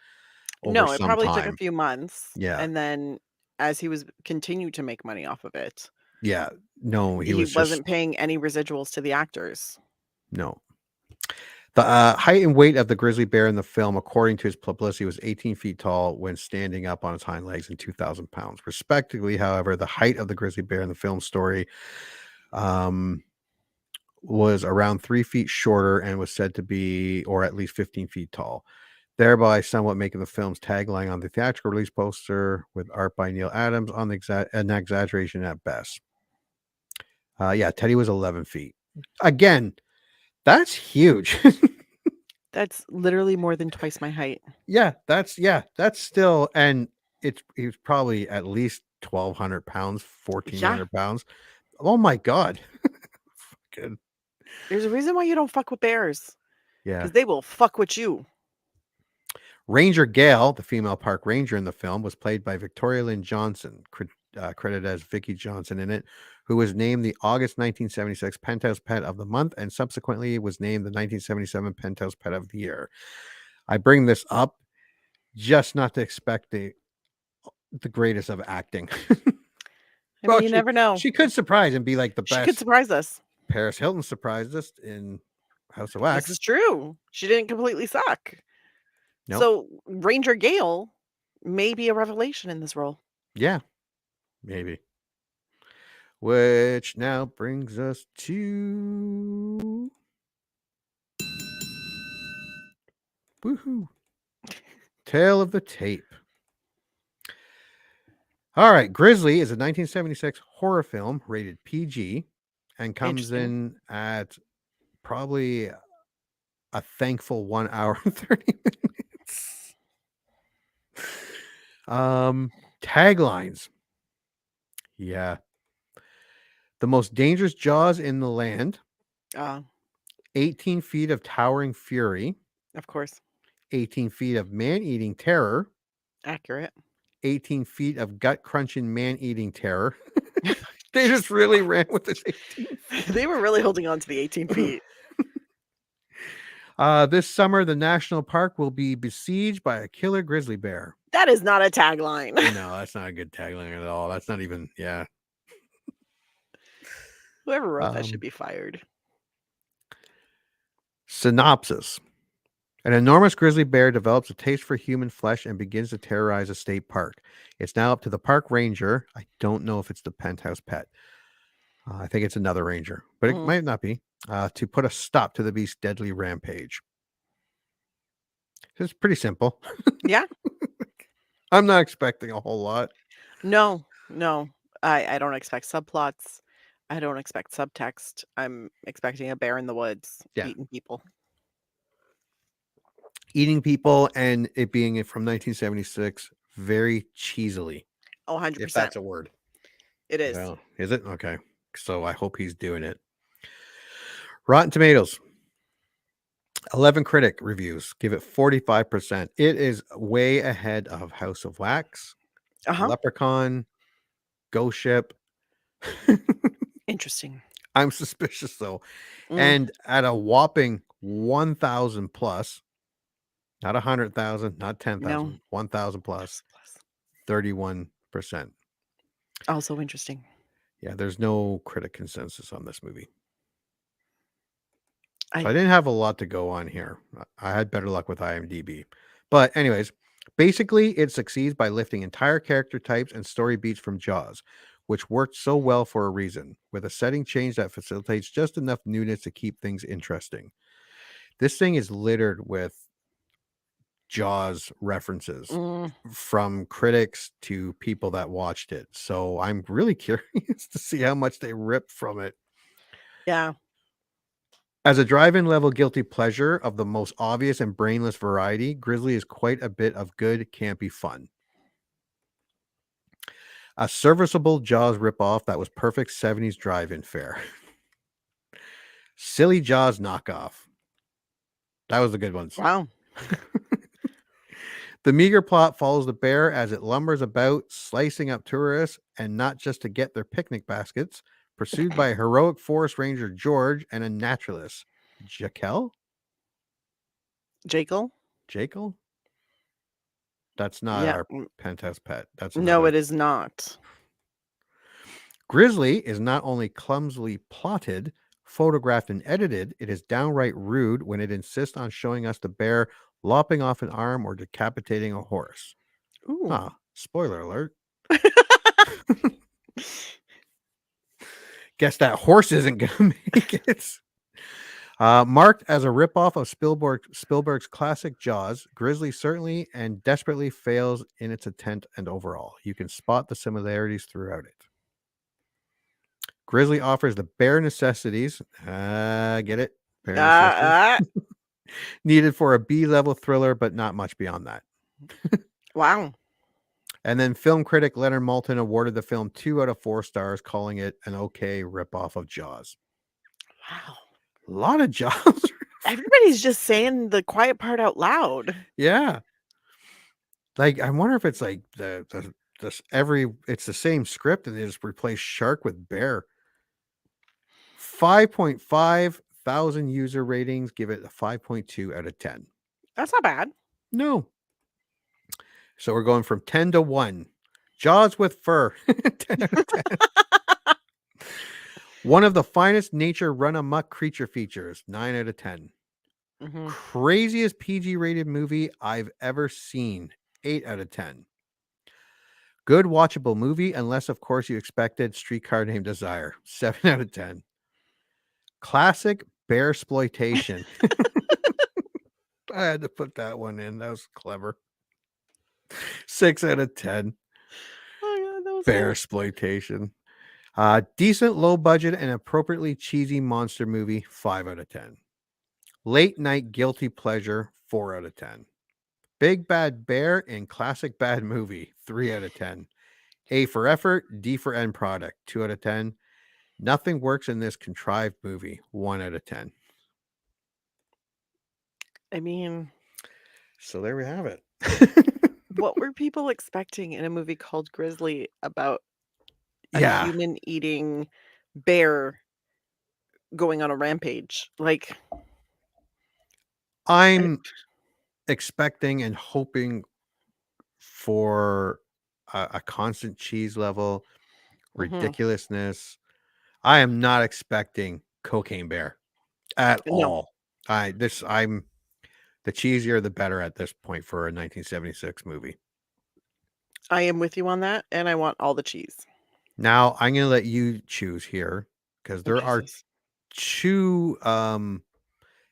over No, it some probably time. took a few months. Yeah. And then as he was continued to make money off of it. Yeah. No, he wasn't paying any residuals to the actors. No. The height and weight of the grizzly bear in the film, according to his publicity, was 18 feet tall when standing up on its hind legs and 2,000 pounds, respectively. However, the height of the grizzly bear in the film story was around 3 feet shorter and was said to be, or at least 15 feet tall, thereby somewhat making the film's tagline on the theatrical release poster with art by Neil Adams on an exaggeration at best. Yeah, Teddy was 11 feet. Again, that's huge. That's literally more than twice my height. Yeah, that's still, and he was probably at least 1,200 pounds, 1,400 pounds. Oh my God. Fucking. There's a reason why you don't fuck with bears. Yeah. Because they will fuck with you. Ranger Gale, the female park ranger in the film, was played by Victoria Lynn Johnson, credited as Vicky Johnson in it, who was named the August 1976 Penthouse Pet of the Month and subsequently was named the 1977 Penthouse Pet of the Year. I bring this up just not to expect the greatest of acting. I mean, you never know. She could surprise and be like the best. She could surprise us. Paris Hilton surprised us in House of Wax. This is true. She didn't completely suck. Nope. So Ranger Gale may be a revelation in this role. Yeah, maybe. Which now brings us to woohoo, Tale of the Tape. All right, Grizzly is a 1976 horror film rated PG and comes in at probably a thankful 1 hour and 30 minutes. Taglines. Yeah. The most dangerous jaws in the land. 18 feet of towering fury. Of course. 18 feet of man-eating terror. Accurate. 18 feet of gut-crunching man-eating terror. They just really ran with this 18 feet. They were really holding on to the 18 feet. This summer, the national park will be besieged by a killer grizzly bear. That is not a tagline. No, that's not a good tagline at all. That's not even, yeah. Whoever wrote that should be fired. Synopsis. An enormous grizzly bear develops a taste for human flesh and begins to terrorize a state park. It's now up to the park ranger. I don't know if it's the penthouse pet. I think it's another ranger, but it might not be, to put a stop to the beast's deadly rampage. It's pretty simple. Yeah. I'm not expecting a whole lot. No. I don't expect subplots. I don't expect subtext. I'm expecting a bear in the woods eating people. Eating people, and it being from 1976, very cheesily. Oh, 100%. If that's a word. It is. Well, is it? Okay. So I hope he's doing it. Rotten Tomatoes. 11 critic reviews give it 45%. It is way ahead of House of Wax, Leprechaun, Ghost Ship. Interesting. I'm suspicious though. And at a whopping 1,000 plus, not 100,000, not 10,000, 1,000 plus, 31%. Also interesting. Yeah, there's no critic consensus on this movie. So I didn't have a lot to go on here. I had better luck with IMDb. But anyways, basically it succeeds by lifting entire character types and story beats from Jaws, which worked so well for a reason, with a setting change that facilitates just enough newness to keep things interesting. This thing is littered with Jaws references from critics to people that watched it. So I'm really curious to see how much they ripped from it. Yeah. As a drive-in level guilty pleasure of the most obvious and brainless variety, Grizzly is quite a bit of good, campy fun. A serviceable Jaws ripoff that was perfect 70s drive-in fare. Silly Jaws knockoff. That was the good ones. Wow. The meager plot follows the bear as it lumbers about, slicing up tourists, and not just to get their picnic baskets, pursued by a heroic forest ranger George and a naturalist, Jekyll? Jekyll? That's not our penthouse pet. That's no, it is not. Grizzly is not only clumsily plotted, photographed, and edited, it is downright rude when it insists on showing us the bear lopping off an arm or decapitating a horse. Ooh. Spoiler alert. Guess that horse isn't going to make it. Marked as a ripoff of Spielberg's classic Jaws, Grizzly certainly and desperately fails in its intent and overall. You can spot the similarities throughout it. Grizzly offers the bare necessities. Get it? Bare necessities. Needed for a B-level thriller, but not much beyond that. Wow. And then film critic Leonard Maltin awarded the film 2 out of 4 stars, calling it an okay ripoff of Jaws. Wow. A lot of Jaws. Everybody's just saying the quiet part out loud. Yeah. Like, I wonder if it's like it's the same script and they just replace shark with bear. 5.5 thousand user ratings give it a 5.2 out of 10. That's not bad. No. So we're going from 10 to 1. Jaws with fur. 10 out of 10. One of the finest nature run amok creature features. 9 out of 10. Craziest PG rated movie I've ever seen. 8 out of 10. Good watchable movie, unless of course you expected Streetcar Named Desire. 7 out of 10. Classic bear exploitation. I had to put that one in. That was clever. 6 out of 10. Oh my God, that was Bear exploitation. Decent low budget and appropriately cheesy monster movie. 5 out of 10. Late night guilty pleasure. 4 out of 10. Big bad bear in classic bad movie. 3 out of 10. A for effort, D for end product. 2 out of 10. Nothing works in this contrived movie. 1 out of 10. I mean, So there we have it. what were people expecting in a movie called Grizzly about a Yeah. human eating bear going on a rampage? Like, I'm expecting and hoping for a constant cheese level, mhm. ridiculousness. I am not expecting Cocaine Bear at No. all. I'm the cheesier the better at this point for a 1976 movie. I am with you on that, and I want all the cheese. Now I'm gonna let you choose here because there are Jesus. two and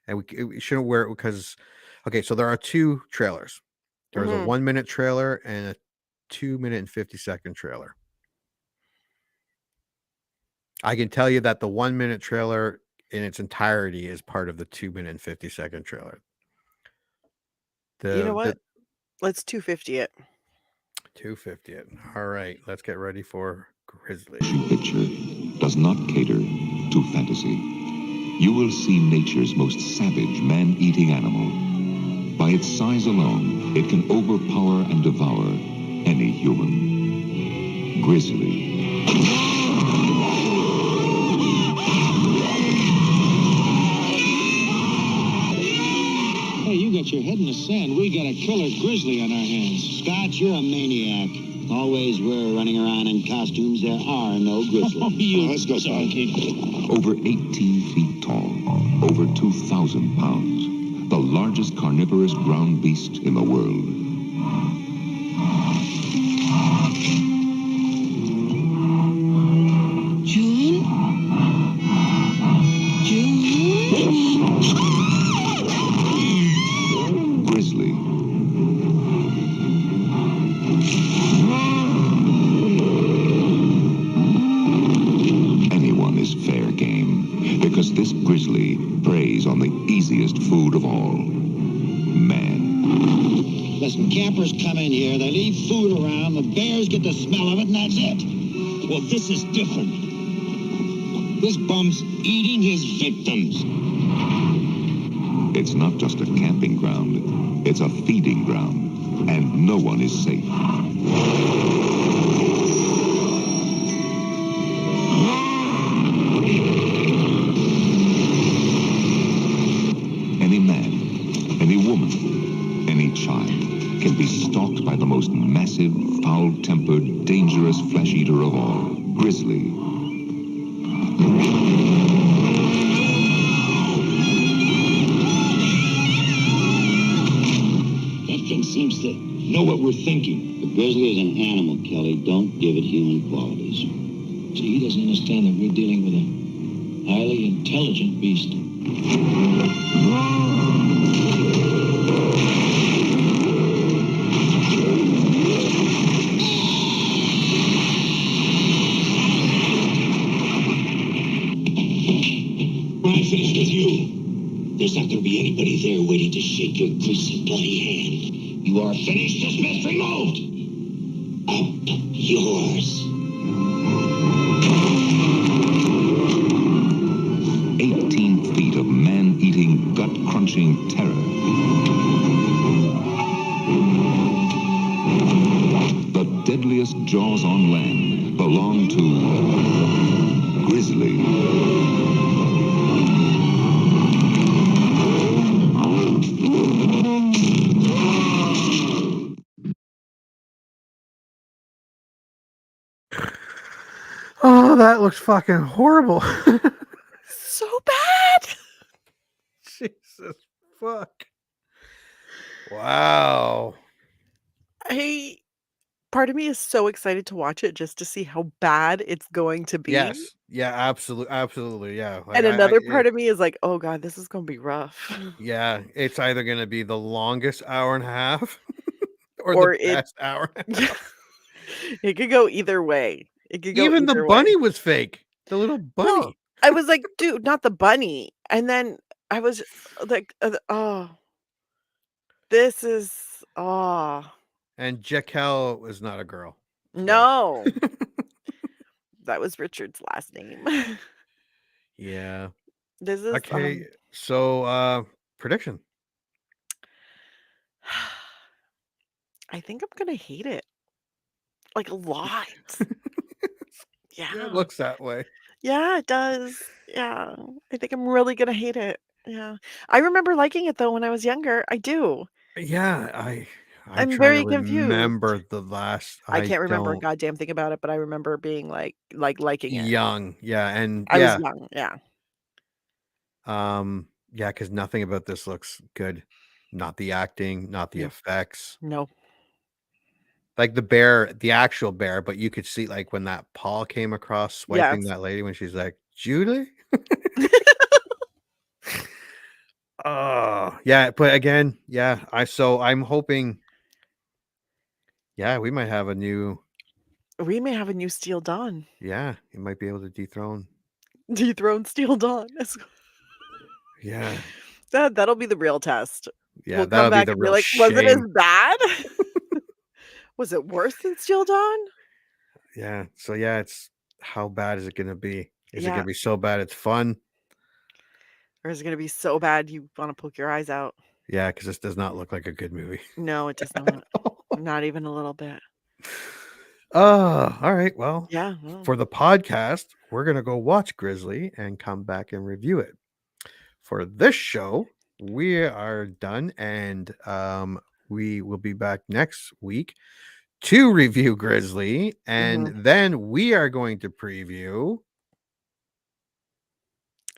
we shouldn't wear it because okay, so there are two trailers. There's a Mhm. 1 minute trailer and a 2 minute and 50-second trailer. I can tell you that the 1 minute trailer in its entirety is part of the 2 minute and 50-second trailer. You know The what? Let's 250 it. 250 it. All right, let's get ready for Grizzly. Picture does not cater to fantasy. You will see nature's most savage man-eating animal. By its size alone, it can overpower and devour any human. Grizzly. Hey, you got your head in the sand. We got a killer grizzly on our hands. Scott, you're a maniac. Always we're running around in costumes. There are no grizzlies. Oh, you let's go, Scott. Over 18 feet tall, over 2,000 pounds, the largest carnivorous ground beast in the world. June? Grizzly. Anyone is fair game, because this grizzly preys on the easiest food of all, man. Listen, campers come in here, they leave food around, the bears get the smell of it, and that's it. Well, this is different. This bum's eating his victims. It's not just a camping ground, it's a feeding ground, and no one is safe. Any man, any woman, any child can be stalked by the most massive, foul-tempered, dangerous flesh-eater of all, Grizzly. That thing seems to know what we're thinking. The grizzly is an animal, Kelly. Don't give it human qualities. See, he doesn't understand that we're dealing with a highly intelligent beast. When I finish with you, there's not going to be anybody there waiting to shake your greasy, bloody hand. You are finished, dismissed, removed. Up yours. 18 feet of man-eating, gut-crunching terror. The deadliest jaws on land belong to Grizzly. Oh, that looks fucking horrible. So bad. Jesus fuck. Wow. Part of me is so excited to watch it just to see how bad it's going to be. Yes. Yeah, absolutely. Yeah. And another part of me is like, oh God, this is going to be rough. Yeah, it's either going to be the longest hour and a half or Or the best hour. And a half. It could go either way. It could go Even the either bunny way. was fake. The little bunny. No, I was like, dude, not the bunny. And then I was like, oh, this is, oh. And Jekyll was not a girl. No. That was Richard's last name. Yeah. This is Okay. So, prediction. I think I'm gonna hate it. Like a lot. Yeah, Yeah. it looks that way. Yeah, it does. Yeah. I think I'm really gonna hate it. Yeah. I remember liking it though when I was younger. I do. Yeah, I'm I'm trying to very confused. remember the last. I I can't remember a don't. goddamn thing about it, but I remember being like liking it. Young, yeah, and I was yeah, young. Yeah. yeah, because nothing about this looks good. Not the acting, not the No. effects. No. Like the bear, the actual bear, but you could see like when that paw came across swiping Yes. that lady when she's like, Julie? Oh, yeah, but again, yeah, I'm hoping, yeah, we might have a new, We may have a new Steel Dawn. yeah, you might be able to dethrone. Dethrone Steel Dawn. Yeah, That'll be the real test. yeah, We'll come that'll be back the and be real like, "Was it as shame. bad? Was it worse than Steel Dawn?" Yeah, so yeah, it's how bad is it gonna be? Is it Yeah. gonna be so bad it's fun? Or is it gonna be so bad you wanna poke your eyes out? Yeah, because this does not look like a good movie. No, it does not. Not even a little bit. All right. Well, Yeah, well. for the podcast, we're gonna go watch Grizzly and come back and review it. For this show, we are done, and we will be back next week to review Grizzly, and Mhm. then we are going to preview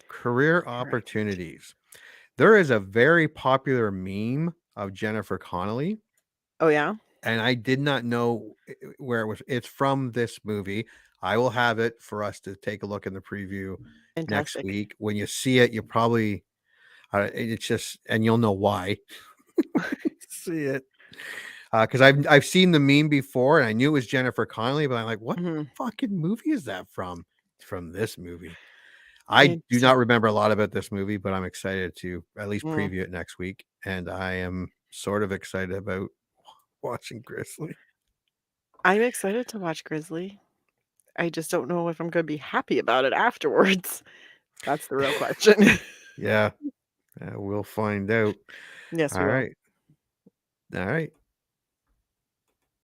Career Opportunities. There is a very popular meme of Jennifer Connelly, Oh, yeah? and I did not know where it was. It's from this movie. I will have it for us to take a look in the preview next Fantastic. week. When you see it, you probably it's just, and you'll know why. See it because I've seen the meme before, and I knew it was Jennifer Connelly, but I'm like, what Mhm. fucking movie is that from? It's from this movie. I do Interesting. not remember a lot about this movie, but I'm excited to at least Mm. preview it next week, and I am sort of excited about watching Grizzly. I'm excited to watch Grizzly. I just don't know if I'm gonna be happy about it afterwards. That's the real question. Yeah, we'll find out. Yes, All we will. right. All right.